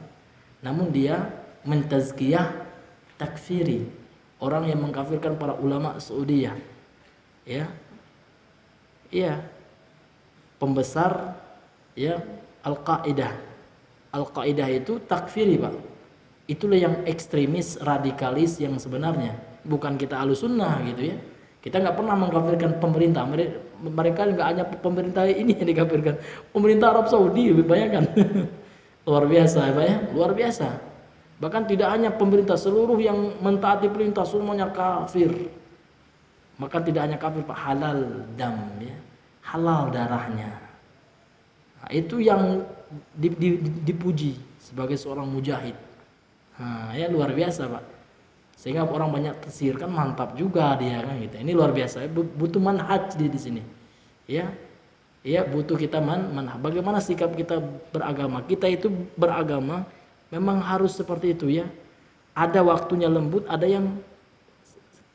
Namun dia mentazkiyah takfiri, orang yang mengkafirkan para ulama Saudiyah ya. Iya. Pembesar ya Al-Qaeda. Al-Qaeda itu takfiri Pak. Itulah yang ekstremis radikalis yang sebenarnya. Bukan kita Ahlussunnah gitu ya. Kita nggak pernah mengkafirkan pemerintah. Mereka nggak hanya pemerintah ini yang dikafirkan. Pemerintah Arab Saudi lebih banyak kan. Luar biasa Pak ya, luar biasa. Bahkan tidak hanya pemerintah, seluruh yang mentaati perintah semuanya kafir. Maka tidak hanya kafir Pak, halal dam ya, halal darahnya. Nah, itu yang dipuji sebagai seorang mujahid. Nah, ya luar biasa Pak. Sehingga orang banyak tersihir, kan mantap juga dia kan gitu. Ini luar biasa, butuh manhaj di sini. Ya. Ya, butuh kita manhaj. Bagaimana sikap kita beragama? Kita itu beragama memang harus seperti itu ya. Ada waktunya lembut, ada yang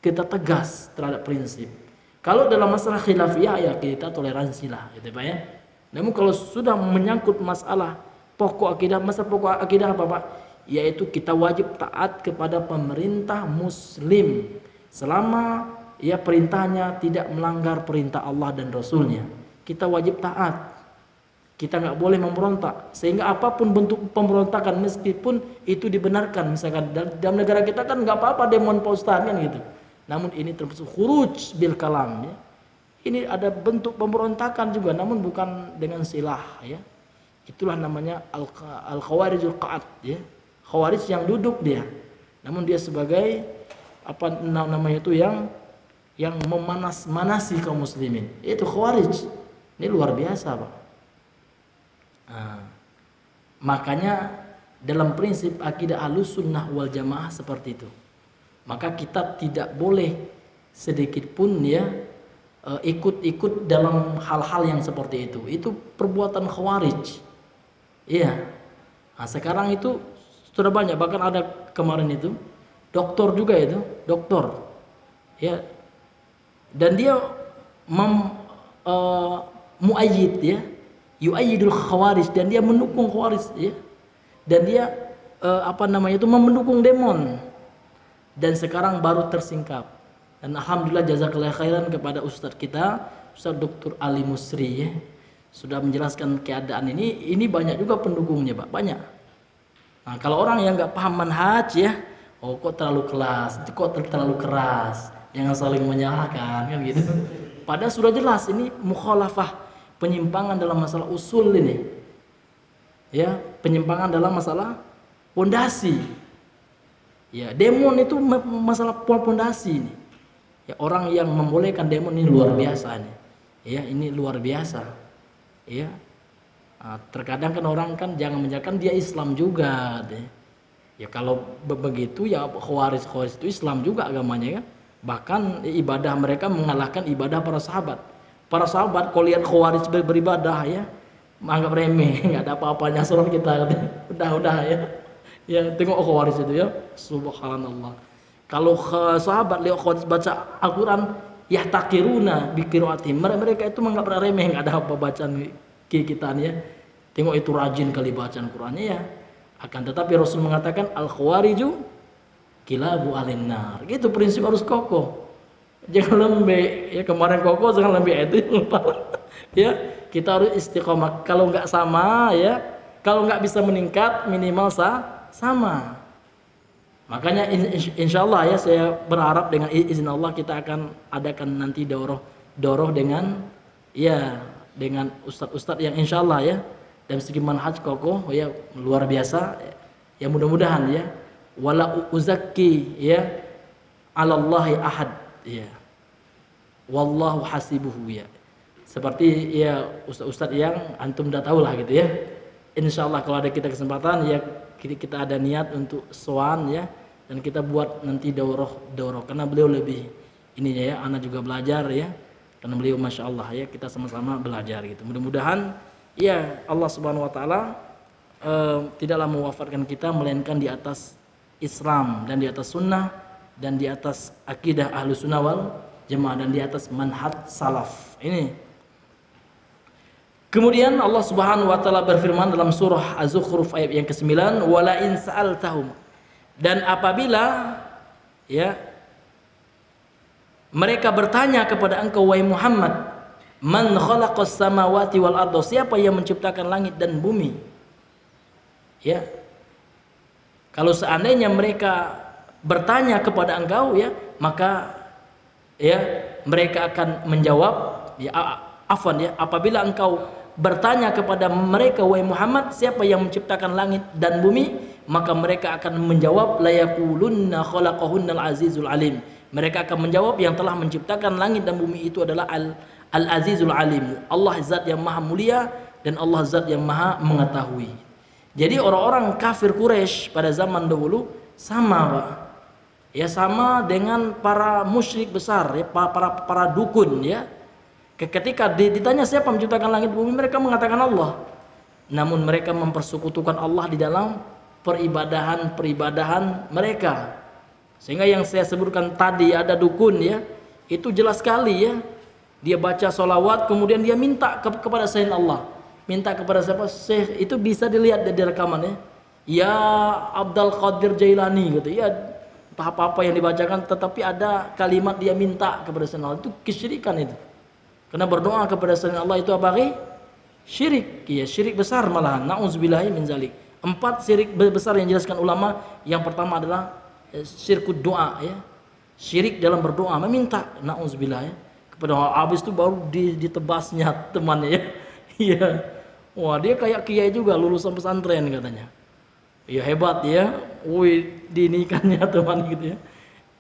kita tegas terhadap prinsip. Kalau dalam masalah khilafiyah ya kita toleransi lah gitu Pak ya. Namun kalau sudah menyangkut masalah pokok akidah, masalah pokok akidah apa Pak? Yaitu kita wajib taat kepada pemerintah muslim selama ya perintahnya tidak melanggar perintah Allah dan Rasulnya. Kita wajib taat. Kita nggak boleh memberontak. Sehingga apapun bentuk pemberontakan, meskipun itu dibenarkan, misalkan dalam negara kita kan nggak apa-apa demo Pak Ustaz kan gitu. Namun ini termasuk khuruj bil kalam ya. Ini ada bentuk pemberontakan juga, namun bukan dengan silah ya. Itulah namanya al-khawarijul qa'at ya. Khawarij yang duduk dia. Namun dia sebagai apa namanya itu yang memanas-manasi kaum muslimin. Itu khawarij. Ini luar biasa Pak. Nah, makanya dalam prinsip akidah Ahlussunnah wal Jamaah seperti itu. Maka kita tidak boleh sedikit pun ya ikut-ikut dalam hal-hal yang seperti itu. Itu perbuatan khawarij. Iya. Nah, sekarang itu sudah banyak, bahkan ada kemarin itu doktor juga itu, doktor. Ya. Dan dia muayyid ya. Yu'ayyidul khawarij, dan dia mendukung khawarij ya. Dan dia mendukung demon. Dan sekarang baru tersingkap. Dan alhamdulillah jazakallahu khairan kepada ustadz kita, Ustadz Dr. Ali Musri ya, sudah menjelaskan keadaan ini banyak juga pendukungnya, Pak, banyak. Nah, kalau orang yang nggak paham manhaj ya, oh kok terlalu keras, jangan saling menyalahkan kan gitu. Padahal sudah jelas ini mukhalafah, penyimpangan dalam masalah usul ini. Ya, penyimpangan dalam masalah pondasi. Ya, demon itu masalah pondasi ini. Ya, orang yang membolehkan demon ini luar biasa nih. Ya, ini luar biasa. Ya. Nah, terkadang kan orang kan jangan menjadikan dia Islam juga deh. Ya kalau begitu ya khawarij itu Islam juga agamanya kan. Bahkan ibadah mereka mengalahkan ibadah para sahabat. Para sahabat kalau lihat khawarij beribadah ya, menganggap remeh, nggak ada apa-apanya soal kita. Udah ya. Ya tengok khawarij itu ya, subhanallah. Kalau sahabat lihat khawarij baca Al-Qur'an, yahtakiruna bi qiraatihim. Mereka itu menganggap remeh, nggak ada apa bacaan kita nih ya. Tengok itu rajin kali bacaan Qur'annya ya. Akan tetapi Rasul mengatakan al-khawariju kilabu alinnar. Gitu prinsip harus kokoh. Jangan lembek ya, kemarin kokoh jangan lembek itu ya, kita harus istiqomah. Kalau nggak sama ya, kalau nggak bisa meningkat minimal sama. Makanya insya Allah ya, saya berharap dengan izin Allah kita akan adakan nanti daurah dengan ustadz-ustadz yang insya Allah ya dari segi manhaj kokoh ya, luar biasa ya, mudah-mudahan ya, wala uzakki ya alallahi ahad ya, wallahu hasibuhu ya, seperti ya ustadz yang antum udah tahu lah gitu ya. Insya Allah kalau ada kita kesempatan ya, kita ada niat untuk sowan ya, dan kita buat nanti daurah karena beliau lebih ininya ya, anak juga belajar ya, karena beliau masya Allah ya, kita sama-sama belajar gitu. Mudah-mudahan ya Allah Subhanahu Wa Taala tidaklah mewafatkan kita melainkan di atas Islam dan di atas sunnah dan di atas akidah Ahlussunnah wal Jamaah dan di atas manhaj salaf ini. Kemudian Allah Subhanahu wa taala berfirman dalam surah Az-Zukhruf ayat yang ke-9, wala in sa'altahum, dan apabila ya mereka bertanya kepada engkau wahai Muhammad, man khalaqas samawati wal arda, siapa yang menciptakan langit dan bumi? Ya. Kalau seandainya mereka bertanya kepada engkau ya, maka ya mereka akan menjawab ya apabila engkau bertanya kepada mereka wahai Muhammad, siapa yang menciptakan langit dan bumi, maka mereka akan menjawab la yaqulunna khalaqahunnal azizul alim. Mereka akan menjawab yang telah menciptakan langit dan bumi itu adalah al-azizul alim. Allah zat yang maha mulia dan Allah zat yang maha mengetahui. Jadi orang-orang kafir Quraisy pada zaman dahulu sama Pak. Ya sama dengan para musyrik besar ya, para dukun ya. Ketika ditanya siapa menciptakan langit bumi, mereka mengatakan Allah. Namun mereka mempersekutukan Allah di dalam peribadahan mereka. Sehingga yang saya sebutkan tadi ada dukun ya, itu jelas sekali ya. Dia baca sholawat kemudian dia minta kepada selain Allah. Minta kepada siapa? Syekh, itu bisa dilihat dari rekamannya. Ya Abdul Qadir Jailani gitu ya. Apa-apa yang dibacakan tetapi ada kalimat dia minta kepada selain Allah, itu kesyirikan itu. Karena berdoa kepada selain Allah itu apa? Syirik, ya syirik besar malahan. Nauzubillahi min zalik. 4 syirik besar yang dijelaskan ulama. Yang pertama adalah syirkud doa ya. Syirik dalam berdoa, meminta, nauzubillah ya. Kepada Allah, habis itu baru ditebasnya temannya ya. Iya. Wah, dia kayak kiai juga, lulusan pesantren katanya. Ya hebat ya. Wih, dinikahannya teman gitu ya.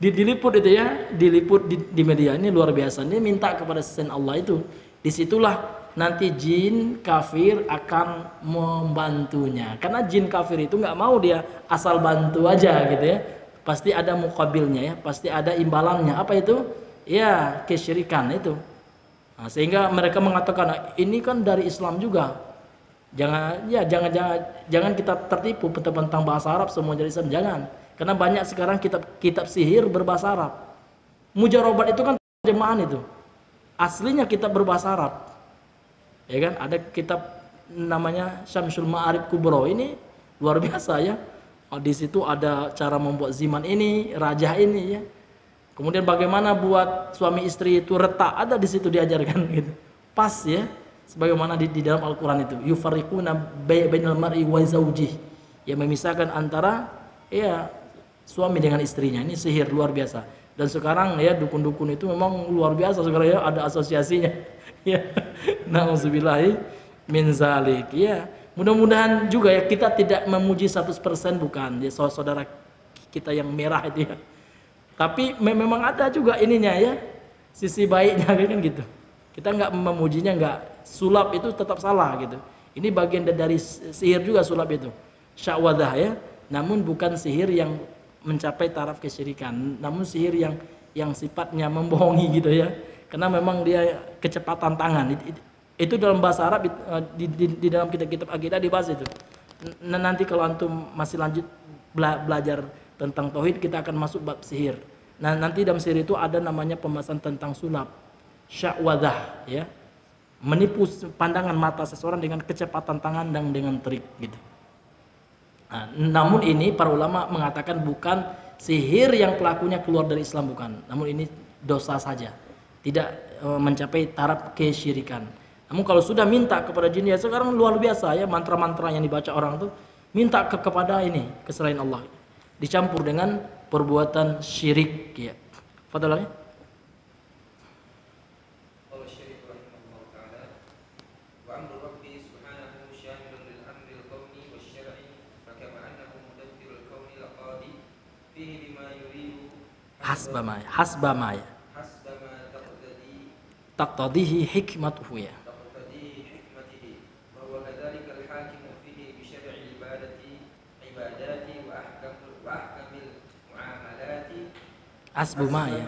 Diliput itu ya, diliput di media ini luar biasa. Dia minta kepada selain Allah itu. Disitulah nanti jin kafir akan membantunya. Karena jin kafir itu nggak mau dia asal bantu aja gitu ya. Pasti ada muqabilnya ya, pasti ada imbalannya. Apa itu? Ya, kesyirikan itu. Nah, sehingga mereka mengatakan ini kan dari Islam juga. Jangan kita tertipu tentang bahasa Arab semua dari Islam, jangan. Karena banyak sekarang kitab sihir berbahasa Arab. Mujarobat itu kan terjemahan itu. Aslinya kitab berbahasa Arab. Ya kan? Ada kitab namanya Syamsul Ma'arib Kubro. Ini luar biasa ya. Di situ ada cara membuat ziman ini, raja ini ya. Kemudian bagaimana buat suami istri itu retak, ada di situ diajarkan gitu. Pas ya. Sebagaimana di dalam Al-Qur'an itu, yufarriquna bainal mar'i wa zawjih. Yang memisahkan antara ya suami dengan istrinya. Ini sihir luar biasa. Dan sekarang ya dukun-dukun itu memang luar biasa sekarang ya, ada asosiasinya. Ya. Nauzubillahi min zalik. Ya. Mudah-mudahan juga ya kita tidak memuji 100% bukan ya saudara kita yang merah itu ya. Tapi memang ada juga ininya ya. Sisi baiknya kan gitu. Kita nggak memujinya, nggak. Sulap itu tetap salah gitu. Ini bagian dari sihir juga sulap itu. Sya'wadah ya. Namun bukan sihir yang mencapai taraf kesyirikan. Namun sihir yang sifatnya membohongi gitu ya. Karena memang dia kecepatan tangan. Itu dalam bahasa Arab di dalam kitab-kitab akidah dibahas itu. Nanti kalau antum masih lanjut belajar tentang tauhid, kita akan masuk bab sihir. Nah, nanti dalam sihir itu ada namanya pembahasan tentang sulap. Sya'wadah ya. Menipu pandangan mata seseorang dengan kecepatan tangan dan dengan trik gitu. Nah, namun ini para ulama mengatakan bukan sihir yang pelakunya keluar dari Islam, bukan. Namun ini dosa saja, tidak mencapai taraf kesyirikan. Namun kalau sudah minta kepada jin ya sekarang luar biasa ya, mantra-mantra yang dibaca orang tuh minta kepada ini ke selain Allah, dicampur dengan perbuatan syirik ya. Fadlan. Hasba ma taqtadihi hikmatuhu ya. Hasbu ma ya.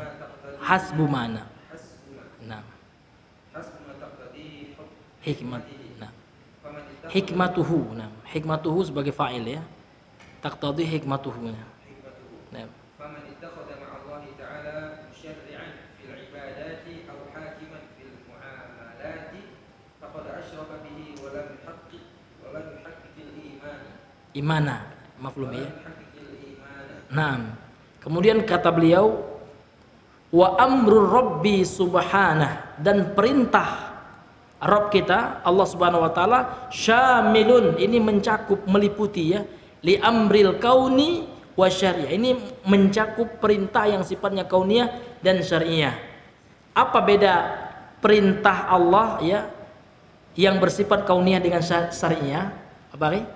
Hasbu mana? Nah. Hikmat. Nah. Hikmatuhu. Nah. Hikmatuhu sebagai fa'il ya. Taqtadi hikmatuhu. Nah. Imana, mafhum ya. Nah, kemudian kata beliau wa amrul rabbi subhanah, dan perintah Rabb kita Allah Subhanahu wa taala syamilun, ini mencakup meliputi ya, li amril kauni wa syariah, ini mencakup perintah yang sifatnya kauniyah dan syariah. Apa beda perintah Allah ya yang bersifat kauniyah dengan syariah? Apa ini?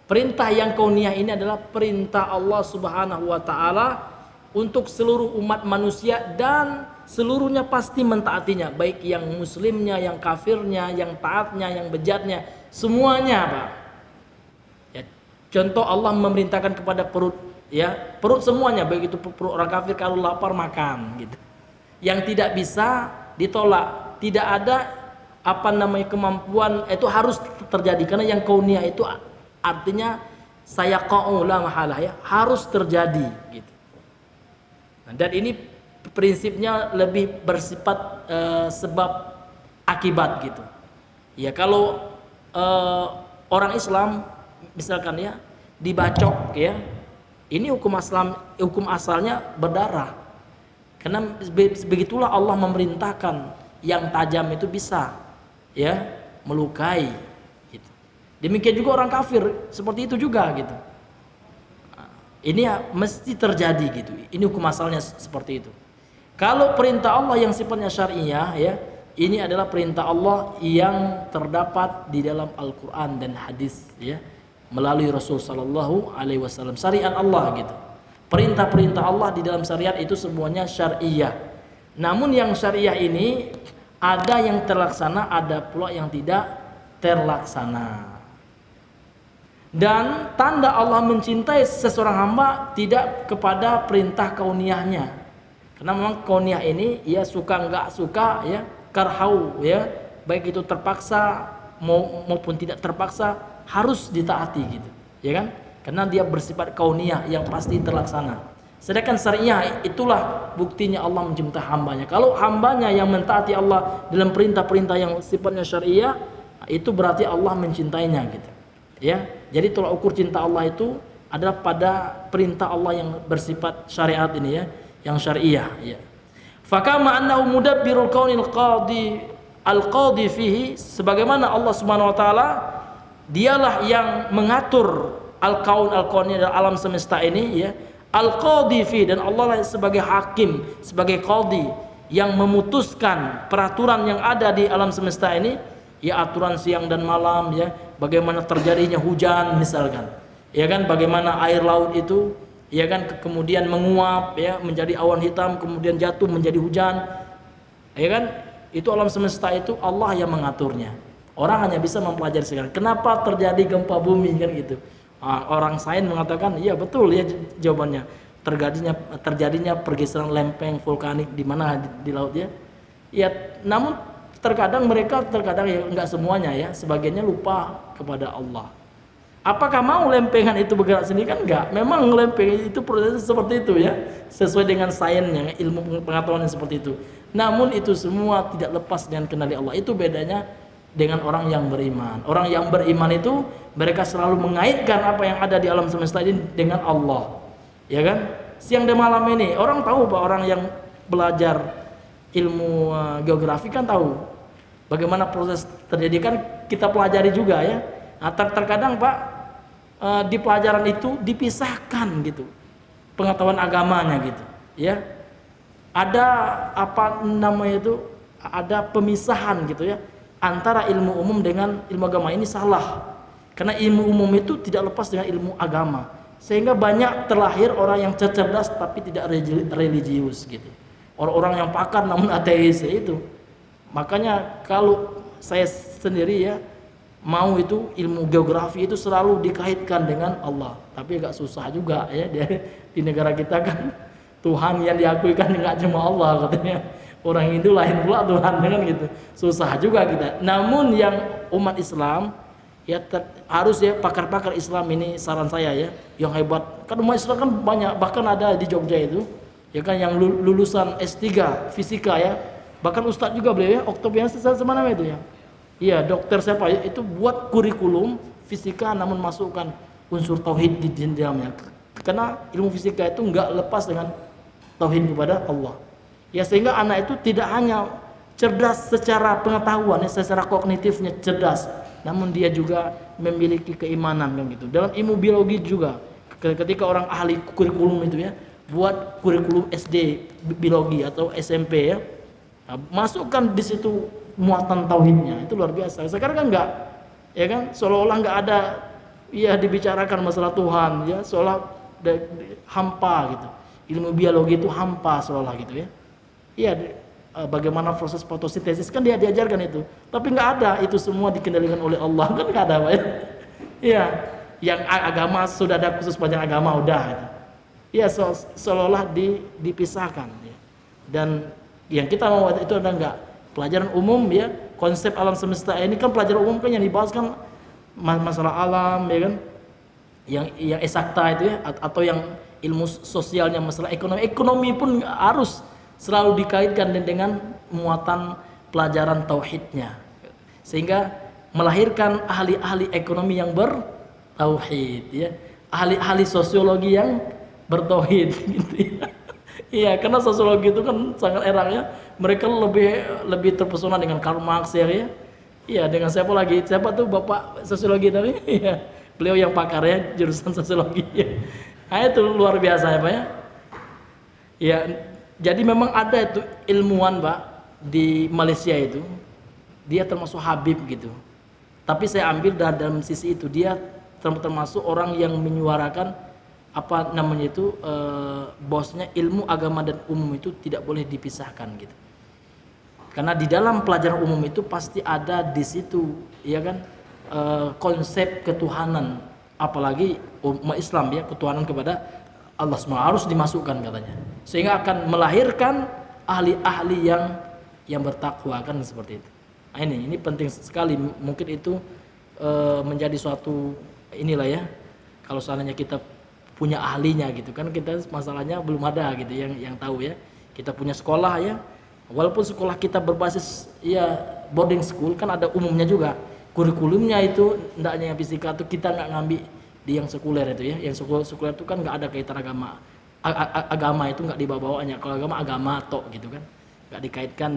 Perintah yang kauniyah ini adalah perintah Allah Subhanahu wa taala untuk seluruh umat manusia dan seluruhnya pasti mentaatinya, baik yang muslimnya, yang kafirnya, yang taatnya, yang bejatnya, semuanya, Pak. Ya, contoh Allah memerintahkan kepada perut ya, perut semuanya, baik itu perut orang kafir kalau lapar makan gitu. Yang tidak bisa ditolak, tidak ada apa namanya kemampuan itu harus terjadi karena yang kauniyah itu artinya saya qaula mahalah ya, harus terjadi gitu. Nah, dan ini prinsipnya lebih bersifat sebab akibat gitu. Ya kalau orang Islam misalkan ya dibacok ya, ini hukum asalnya berdarah. Karena begitulah Allah memerintahkan yang tajam itu bisa ya melukai. Demikian juga orang kafir seperti itu juga gitu. Ini ya mesti terjadi gitu. Ini hukum asalnya seperti itu. Kalau perintah Allah yang sifatnya syariah ya, ini adalah perintah Allah yang terdapat di dalam Al-Qur'an dan hadis ya, melalui Rasul sallallahu alaihi wasallam. Syariat Allah gitu. Perintah-perintah Allah di dalam syariat itu semuanya syariah. Namun yang syariah ini Ada yang terlaksana, ada pula yang tidak terlaksana. Dan tanda Allah mencintai seseorang hamba tidak kepada perintah kauniyahnya. Karena memang kauniyah ini ya suka enggak suka ya, karhau ya, baik itu terpaksa maupun tidak terpaksa harus ditaati gitu, ya kan? Karena dia bersifat kauniyah yang pasti terlaksana. Sedangkan syariah itulah buktinya Allah mencintai hambanya. Kalau hambanya yang mentaati Allah dalam perintah-perintah yang sifatnya syariah, itu berarti Allah mencintainya gitu. Ya. Jadi tolak ukur cinta Allah itu adalah pada perintah Allah yang bersifat syariat ini ya, yang syariah ya. Fakama annahu mudabbirul kaunil qadi fihi, sebagaimana Allah Subhanahu wa taala dialah yang mengatur al-kaun ini dalam alam semesta ini ya. Al-qadi fi, dan Allah lah sebagai hakim, sebagai qadi yang memutuskan peraturan yang ada di alam semesta ini, ya aturan siang dan malam ya, bagaimana terjadinya hujan misalkan, ya kan, bagaimana air laut itu ya kan kemudian menguap ya menjadi awan hitam kemudian jatuh menjadi hujan, ya kan, itu alam semesta itu Allah yang mengaturnya. Orang hanya bisa mempelajari sekarang kenapa terjadi gempa bumi kan gitu. Orang sains mengatakan iya betul ya jawabannya, terjadinya pergeseran lempeng vulkanik di mana di laut ya. Ya namun terkadang ya enggak semuanya ya, sebagiannya lupa kepada Allah. Apakah mau lempengan itu bergerak sendiri? Kan enggak. Memang lempengan itu prosesnya seperti itu ya, sesuai dengan sainsnya, ilmu pengetahuan yang seperti itu. Namun itu semua tidak lepas dengan kendali Allah. Itu bedanya dengan orang yang beriman. Orang yang beriman itu mereka selalu mengaitkan apa yang ada di alam semesta ini dengan Allah. Ya kan? Siang dan malam ini orang tahu bahwa orang yang belajar ilmu geografi kan tahu bagaimana proses terjadi, kan kita pelajari juga ya. Nah, terkadang Pak di pelajaran itu dipisahkan gitu pengetahuan agamanya gitu ya. Ada apa namanya itu, ada pemisahan gitu ya antara ilmu umum dengan ilmu agama. Ini salah, karena ilmu umum itu tidak lepas dengan ilmu agama, sehingga banyak terlahir orang yang cerdas tapi tidak religius gitu, orang-orang yang pakar namun ateis itu. Makanya kalau saya sendiri ya mau itu ilmu geografi itu selalu dikaitkan dengan Allah, tapi agak susah juga ya di negara kita kan Tuhan yang diakui kan nggak cuma Allah katanya. Orang itu lain pula Tuhan kan gitu. Susah juga kita. Namun yang umat Islam ya harus ya, pakar-pakar Islam ini saran saya ya, yang hebat. Kan umat Islam kan banyak, bahkan ada di Jogja itu ya kan yang lulusan S3 fisika ya. Bahkan ustadz juga beliau ya, Oktobianus sama nama itu ya. Iya, dokter siapa ya, itu buat kurikulum fisika namun masukkan unsur tauhid di dalamnya. Karena ilmu fisika itu enggak lepas dengan tauhid kepada Allah. Ya sehingga anak itu tidak hanya cerdas secara pengetahuan, ya, secara kognitifnya cerdas, namun dia juga memiliki keimanan kan gitu. Dalam ilmu biologi juga, ketika orang ahli kurikulum itu ya, buat kurikulum SD biologi atau SMP ya, nah, masukkan di situ muatan tauhidnya, itu luar biasa. Sekarang kan enggak, ya kan, seolah-olah enggak ada ya dibicarakan masalah Tuhan, ya seolah hampa gitu. Ilmu biologi itu hampa seolah gitu ya. Iya, bagaimana proses fotosintesis kan dia diajarkan itu, tapi nggak ada, itu semua dikendalikan oleh Allah kan, nggak ada Pak ya. Iya, yang agama sudah ada khusus pelajaran agama udah. Iya, seolah-olah dipisahkan. Ya. Dan yang kita mau itu ada nggak pelajaran umum ya, konsep alam semesta ini kan pelajaran umum kan yang dibahas kan masalah alam ya kan, yang eksakta itu ya, atau yang ilmu sosialnya masalah ekonomi pun harus selalu dikaitkan dengan muatan pelajaran tauhidnya, sehingga melahirkan ahli-ahli ekonomi yang bertauhid ya, ahli-ahli sosiologi yang bertauhid gitu ya. Iya, karena sosiologi itu kan sangat eranya, mereka lebih terpesona dengan Karl Marx ya. Iya, dengan siapa lagi? Siapa tuh Bapak sosiologi tadi? Iya, beliau yang pakar ya jurusan sosiologi. Nah, itu luar biasa ya Pak ya. Ya, jadi memang ada itu ilmuwan Pak di Malaysia itu, dia termasuk Habib gitu. Tapi saya ambil dalam sisi itu, dia termasuk orang yang menyuarakan apa namanya itu, bosnya ilmu agama dan umum itu tidak boleh dipisahkan gitu. Karena di dalam pelajaran umum itu pasti ada di situ, ya kan, konsep ketuhanan, apalagi umat Islam ya, ketuhanan kepada Allah SWT harus dimasukkan katanya, sehingga akan melahirkan ahli-ahli yang bertakwa, kan seperti itu. Nah, ini penting sekali, mungkin itu menjadi suatu inilah ya, kalau seandainya kita punya ahlinya gitu kan, kita masalahnya belum ada gitu yang tahu ya. Kita punya sekolah ya, walaupun sekolah kita berbasis ya boarding school, kan ada umumnya juga kurikulumnya itu, hendaknya yang fisika itu kita nggak ngambil di yang sekuler itu ya. Yang sekuler itu kan nggak ada kaitan agama, agama itu nggak dibawa-bawanya. Kalau agama tok gitu kan, nggak dikaitkan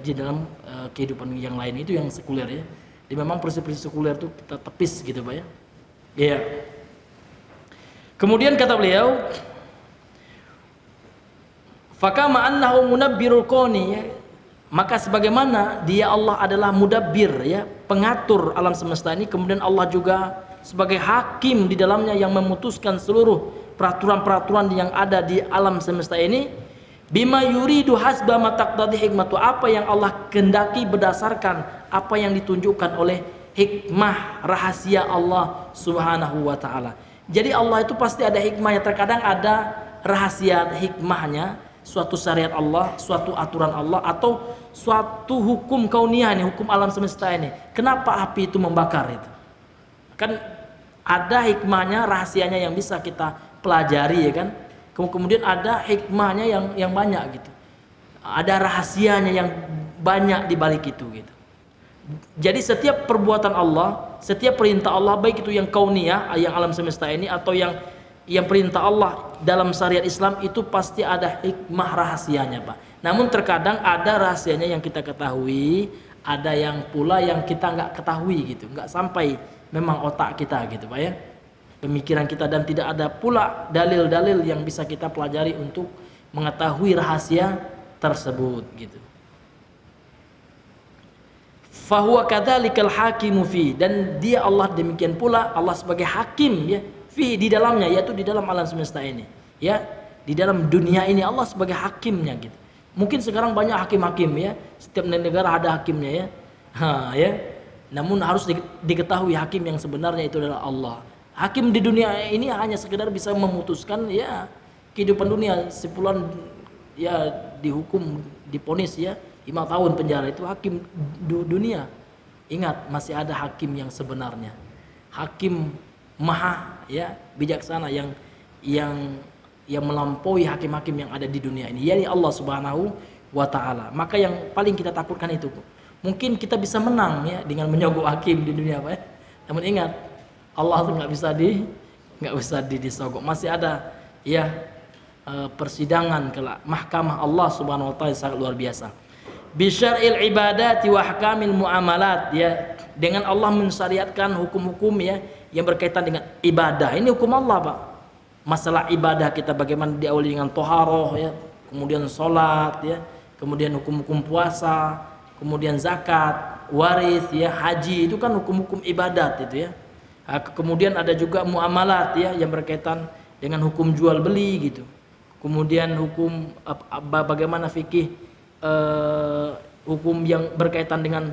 di dalam kehidupan yang lain, itu yang sekuler ya. Jadi memang prinsip-prinsip sekuler itu kita tepis gitu Pak ya. Iya. Kemudian kata beliau, fakama annahu munabbirul koni ya, maka sebagaimana dia Allah adalah mudabbir ya, pengatur alam semesta ini, kemudian Allah juga sebagai hakim di dalamnya yang memutuskan seluruh peraturan-peraturan yang ada di alam semesta ini, bima yuridu hasba ma taqtadi hikmatu, apa yang Allah kehendaki berdasarkan apa yang ditunjukkan oleh hikmah rahasia Allah Subhanahu wa taala. Jadi Allah itu pasti ada hikmahnya, terkadang ada rahasia hikmahnya, suatu syariat Allah, suatu aturan Allah, atau suatu hukum kauniyah nih, hukum alam semesta ini. Kenapa api itu membakar itu? Kan ada hikmahnya, rahasianya yang bisa kita pelajari ya kan. Kemudian ada hikmahnya yang banyak gitu. Ada rahasianya yang banyak di balik itu gitu. Jadi setiap perbuatan Allah, setiap perintah Allah, baik itu yang kauniyah, yang alam semesta ini, atau yang perintah Allah dalam syariat Islam, itu pasti ada hikmah rahasianya Pak. Namun terkadang ada rahasianya yang kita ketahui, ada yang pula yang kita nggak ketahui gitu, nggak sampai memang otak kita gitu Pak ya, pemikiran kita, dan tidak ada pula dalil-dalil yang bisa kita pelajari untuk mengetahui rahasia tersebut gitu. Fahuwa kadzalikal hakimu fi, dan dia Allah demikian pula, Allah sebagai hakim ya, fi, di dalamnya, yaitu di dalam alam semesta ini ya, di dalam dunia ini Allah sebagai hakimnya gitu. Mungkin sekarang banyak hakim-hakim ya, setiap negara ada hakimnya ya, ya. Namun harus diketahui hakim yang sebenarnya itu adalah Allah. Hakim di dunia ini hanya sekedar bisa memutuskan ya kehidupan dunia, sepulan ya dihukum, diponis ya 5 tahun penjara, itu hakim dunia. Ingat, masih ada hakim yang sebenarnya, hakim maha ya bijaksana, yang melampaui hakim-hakim yang ada di dunia ini, yakni Allah Subhanahu wa taala. Maka yang paling kita takutkan itu, mungkin kita bisa menang ya dengan menyogok hakim di dunia Pak ya. Namun ingat, Allah itu nggak bisa disogok. Masih ada ya persidangan kelak, mahkamah Allah Subhanahu wa taala sangat luar biasa. Bisyar'il ibadati wa ahkamil muamalat ya, dengan Allah mensyariatkan hukum-hukum ya yang berkaitan dengan ibadah. Ini hukum Allah Pak. Masalah ibadah kita bagaimana diawali dengan toharoh ya, kemudian sholat ya, kemudian hukum-hukum puasa, kemudian zakat, waris ya, haji, itu kan hukum-hukum ibadat itu ya. Kemudian ada juga muamalat ya yang berkaitan dengan hukum jual beli gitu. Kemudian hukum bagaimana fikih hukum yang berkaitan dengan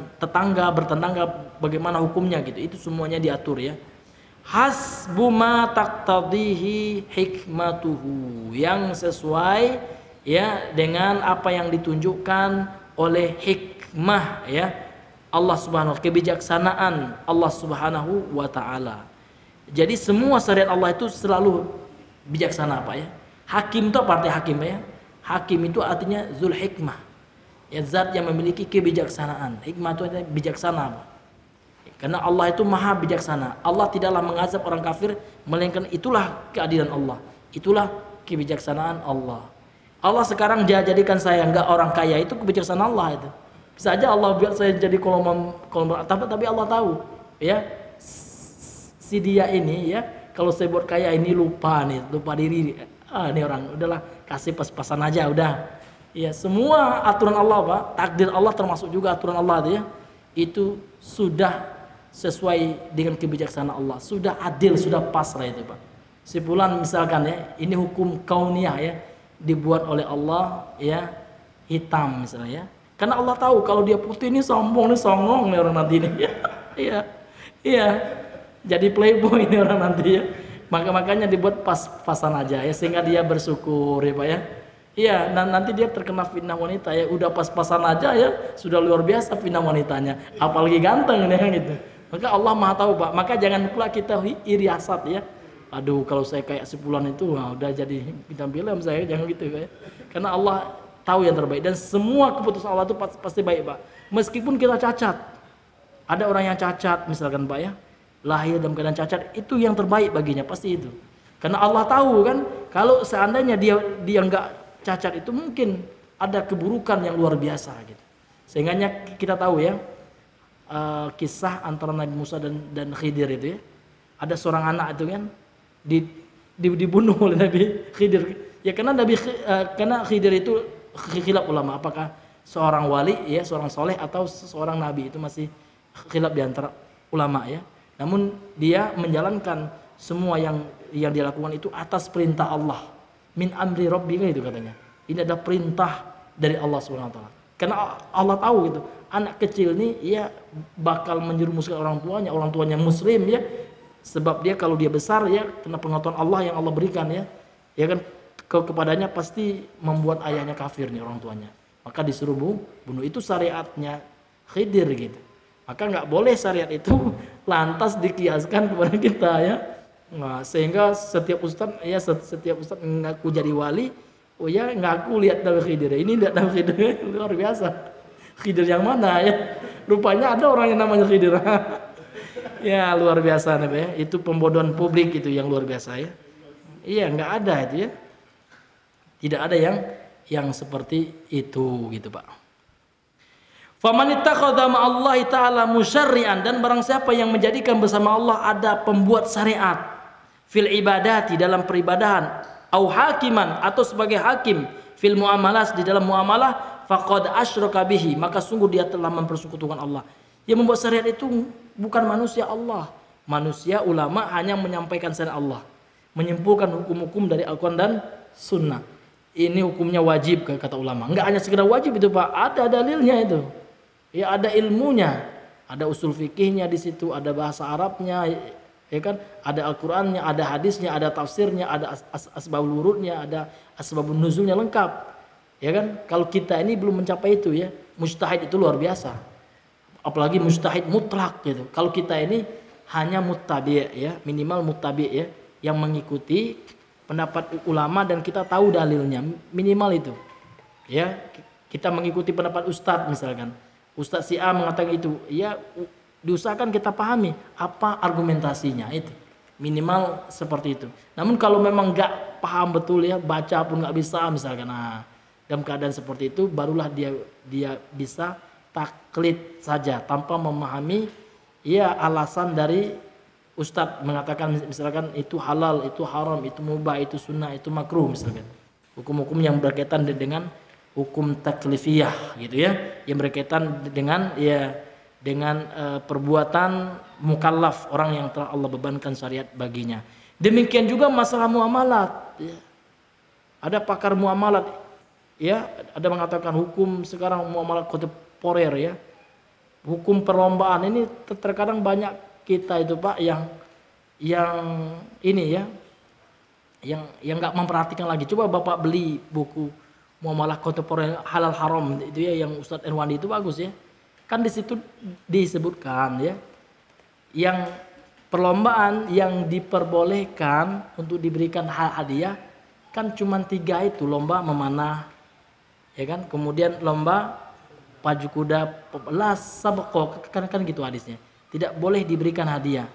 bertetangga bagaimana hukumnya gitu. Itu semuanya diatur ya. Hasbu ma taqtadihi hikmatuhu, yang sesuai ya dengan apa yang ditunjukkan oleh hikmah ya Allah Subhanahu, kebijaksanaan Allah Subhanahu wa taala. Jadi semua syariat Allah itu selalu bijaksana Pak ya. Hakim itu apa arti hakim ya? Hakim itu artinya zul hikmah. Ya, zat yang memiliki kebijaksanaan. Hikmah itu artinya bijaksana Pak. Karena Allah itu maha bijaksana. Allah tidaklah mengazab orang kafir, melainkan itulah keadilan Allah, itulah kebijaksanaan Allah. Allah sekarang jadikan saya enggak orang kaya, itu kebijaksanaan Allah itu. Bisa aja Allah biar saya jadi kolom tapi Allah tahu ya, si dia ini ya, kalau saya buat kaya ini lupa diri. Ini orang udahlah kasih pas-pasan aja udah. Ya, semua aturan Allah Pak, takdir Allah termasuk juga aturan Allah itu ya. Itu sudah sesuai dengan kebijaksanaan Allah, sudah adil, sudah pas lah itu Pak. Sebulan misalkan ya, ini hukum kauniyah ya, dibuat oleh Allah ya, hitam misalnya ya, Karena Allah tahu kalau dia putih ini sombong nih, songong nih orang nanti ini. Iya. Iya. Jadi playboy ini orang nanti ya. Makanya dibuat pas-pasan aja ya sehingga dia bersyukur ya Pak ya. Iya, nanti dia terkena fitnah wanita ya. Udah pas-pasan aja ya, sudah luar biasa fitnah wanitanya. Apalagi ganteng ya gitu. Maka Allah Maha tahu Pak. Maka jangan pula kita iri hasad ya. Aduh, kalau saya kayak si fulan itu udah jadi bintang film saya, jangan gitu ya. Karena Allah tahu yang terbaik dan semua keputusan Allah itu pasti baik Pak. Meskipun kita cacat, ada orang yang cacat misalkan Pak ya, lahir dalam keadaan cacat, itu yang terbaik baginya pasti itu. Karena Allah tahu kan, kalau seandainya dia nggak cacat itu mungkin ada keburukan yang luar biasa gitu. Sehingga kita tahu ya kisah antara Nabi Musa dan Khidir itu ya. Ada seorang anak itu kan dibunuh oleh Nabi Khidir. Ya karena Khidir itu khilaf ulama apakah seorang wali ya, seorang soleh atau seorang nabi, itu masih khilaf di antara ulama ya. Namun dia menjalankan semua yang dia lakukan itu atas perintah Allah. Min amri rabbika itu katanya. Ini ada perintah dari Allah Subhanahu wa taala. Karena Allah tahu gitu, anak kecil ini ya bakal menjerumuskan orang tuanya muslim ya. Sebab dia kalau dia besar ya kena pengetahuan Allah yang Allah berikan ya. Ya kan kepadanya pasti membuat ayahnya kafir nih orang tuanya. Maka disuruh bunuh, itu syariatnya Khidir gitu. Maka nggak boleh syariat itu lantas dikiaskan kepada kita ya. Nah, sehingga setiap ustaz ngaku jadi wali, oh ya ngaku lihat Nabi Khidir. Ini lihat Nabi Khidir luar biasa. Khidir yang mana ya? Rupanya ada orang yang namanya Khidir. Ya luar biasa nih ya. Itu pembodohan publik itu yang luar biasa ya. Iya nggak ada itu ya. Tidak ada yang seperti itu gitu Pak. Faman ittakhadha ma'allahi ta'ala musyarri'an, dan barang siapa yang menjadikan bersama Allah ada pembuat syariat fil ibadati dalam peribadahan, au hakiman atau sebagai hakim fil muamalah di dalam muamalah, faqad asyraka bihi, maka sungguh dia telah mempersekutukan Allah. Yang membuat syariat itu bukan manusia Allah. Manusia ulama hanya menyampaikan syariat Allah, menyimpulkan hukum-hukum dari Al-Quran dan Sunnah. Ini hukumnya wajib kata ulama. Enggak hanya sekedar wajib itu Pak, ada dalilnya itu. Ya ada ilmunya, ada usul fikihnya di situ, ada bahasa Arabnya, ya kan? Ada Al-Qur'annya, ada hadisnya, ada tafsirnya, ada asbabul wurudnya, ada asbabun nuzulnya lengkap. Ya kan? Kalau kita ini belum mencapai itu ya, mujtahid itu luar biasa. Apalagi mujtahid mutlak gitu. Kalau kita ini hanya muttabi' ya, minimal muttabi' ya, yang mengikuti pendapat ulama dan kita tahu dalilnya, minimal itu. Ya, kita mengikuti pendapat ustadz misalkan. Ustadz si A mengatakan itu, ya diusahakan kita pahami apa argumentasinya itu. Minimal seperti itu. Namun kalau memang nggak paham betul ya, baca pun nggak bisa misalkan. Nah, dalam keadaan seperti itu barulah dia bisa taklid saja tanpa memahami ya alasan dari ustadz mengatakan misalkan itu halal, itu haram, itu mubah, itu sunnah, itu makruh misalkan. Hukum-hukum yang berkaitan dengan hukum taklifiyah gitu ya, yang berkaitan dengan perbuatan mukallaf, orang yang telah Allah bebankan syariat baginya. Demikian juga masalah muamalat ya. Ada pakar muamalat ya, ada mengatakan hukum sekarang muamalat kontemporer ya. Hukum perlombaan ini terkadang banyak kita itu Pak yang ini ya, yang nggak memperhatikan lagi. Coba Bapak beli buku muamalah kontemporer halal haram itu ya, yang Ustadz Irwandi itu bagus ya. Kan di situ disebutkan ya, yang perlombaan yang diperbolehkan untuk diberikan hadiah kan cuma 3 itu, lomba memanah, ya kan, kemudian lomba pacu kuda, sabaqah, kan gitu hadisnya. Tidak boleh diberikan hadiah.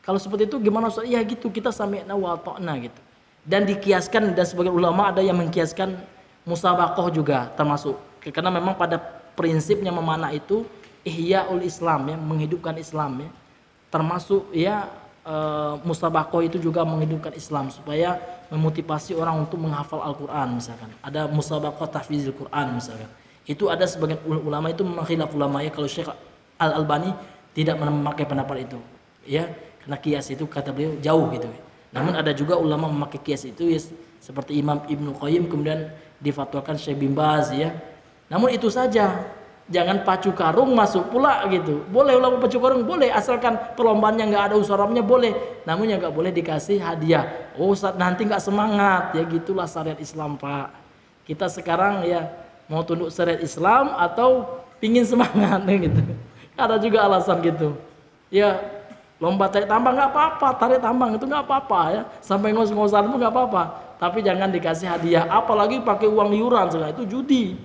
Kalau seperti itu gimana Ustaz? Ya gitu, kita sami'na wa ata'na gitu. Dan dikiaskan, dan sebagian ulama ada yang mengkiaskan musabaqah juga termasuk. Karena memang pada prinsipnya memanah itu ihya'ul Islam ya, menghidupkan Islam ya. Termasuk ya musabaqah itu juga menghidupkan Islam supaya memotivasi orang untuk menghafal Al-Qur'an misalkan. Ada musabaqah tahfizil Qur'an misalkan. Itu ada sebagian ulama itu mengkhilaf ulama ya, kalau Syekh Al-Albani tidak memakai pendapat itu ya, karena kias itu kata beliau jauh gitu. Namun ada juga ulama memakai kias itu ya, seperti Imam Ibnu Qayyim, kemudian difatwakan Syekh bin Baz ya, Namun itu saja, jangan pacu karung masuk pula gitu. Boleh ulang pacu karung, boleh, asalkan perlombaannya nggak ada unsur Arabnya boleh. Namun yang nggak boleh dikasih hadiah. Oh Ustaz, nanti nggak semangat, ya gitulah syariat Islam Pak. Kita sekarang ya mau tunduk syariat Islam atau pingin semangat gitu. Ada juga alasan gitu. Ya lomba tarik tambang nggak apa-apa, tarik tambang itu nggak apa-apa ya. Sampai ngos-ngosan pun nggak apa-apa. Tapi jangan dikasih hadiah, apalagi pakai uang iuran segala itu judi.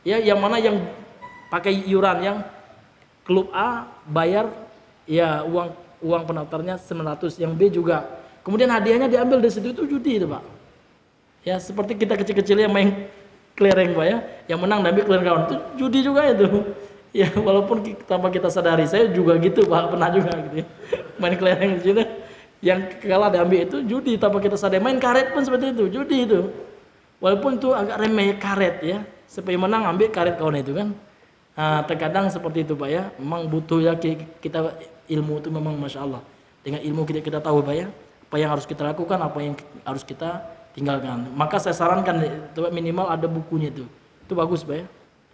Ya, yang mana yang pakai iuran, yang klub A bayar ya uang pendaftarnya 900, yang B juga. Kemudian hadiahnya diambil dari situ, itu judi itu Pak. Ya seperti kita kecil-kecil yang main kelereng Pak ya, yang menang ambil kelereng kawan, itu judi juga itu. Ya walaupun tanpa kita sadari, saya juga gitu Pak, pernah juga gitu ya. Main kelereng di situ, yang kalah diambil itu judi tanpa kita sadari. Main karet pun seperti itu, judi itu. Walaupun itu agak remeh karet ya, supaya menang ambil karet kawan itu kan. Nah, terkadang seperti itu Pak ya, memang butuh ya kita ilmu itu memang Masya Allah. Dengan ilmu kita tahu Pak ya, apa yang harus kita lakukan, apa yang harus kita tinggalkan. Maka saya sarankan itu minimal ada bukunya itu bagus Pak ya.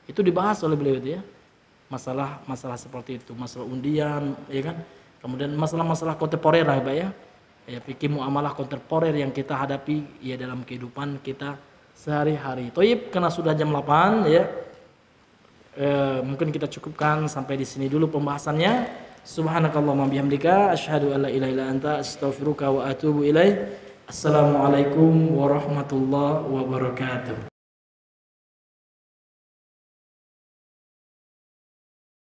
Itu dibahas oleh beliau itu ya, masalah seperti itu, masalah undian ya kan, kemudian masalah kontemporer lah Pak ya, fikih muamalah kontemporer yang kita hadapi ya dalam kehidupan kita sehari-hari. Toib, karena sudah jam 8 ya. Mungkin kita cukupkan sampai di sini dulu pembahasannya. Subhanakallahumma bihamdika asyhadu an la ilaha illa anta astaghfiruka wa atubu ilaik. Assalamualaikum warahmatullahi wabarakatuh.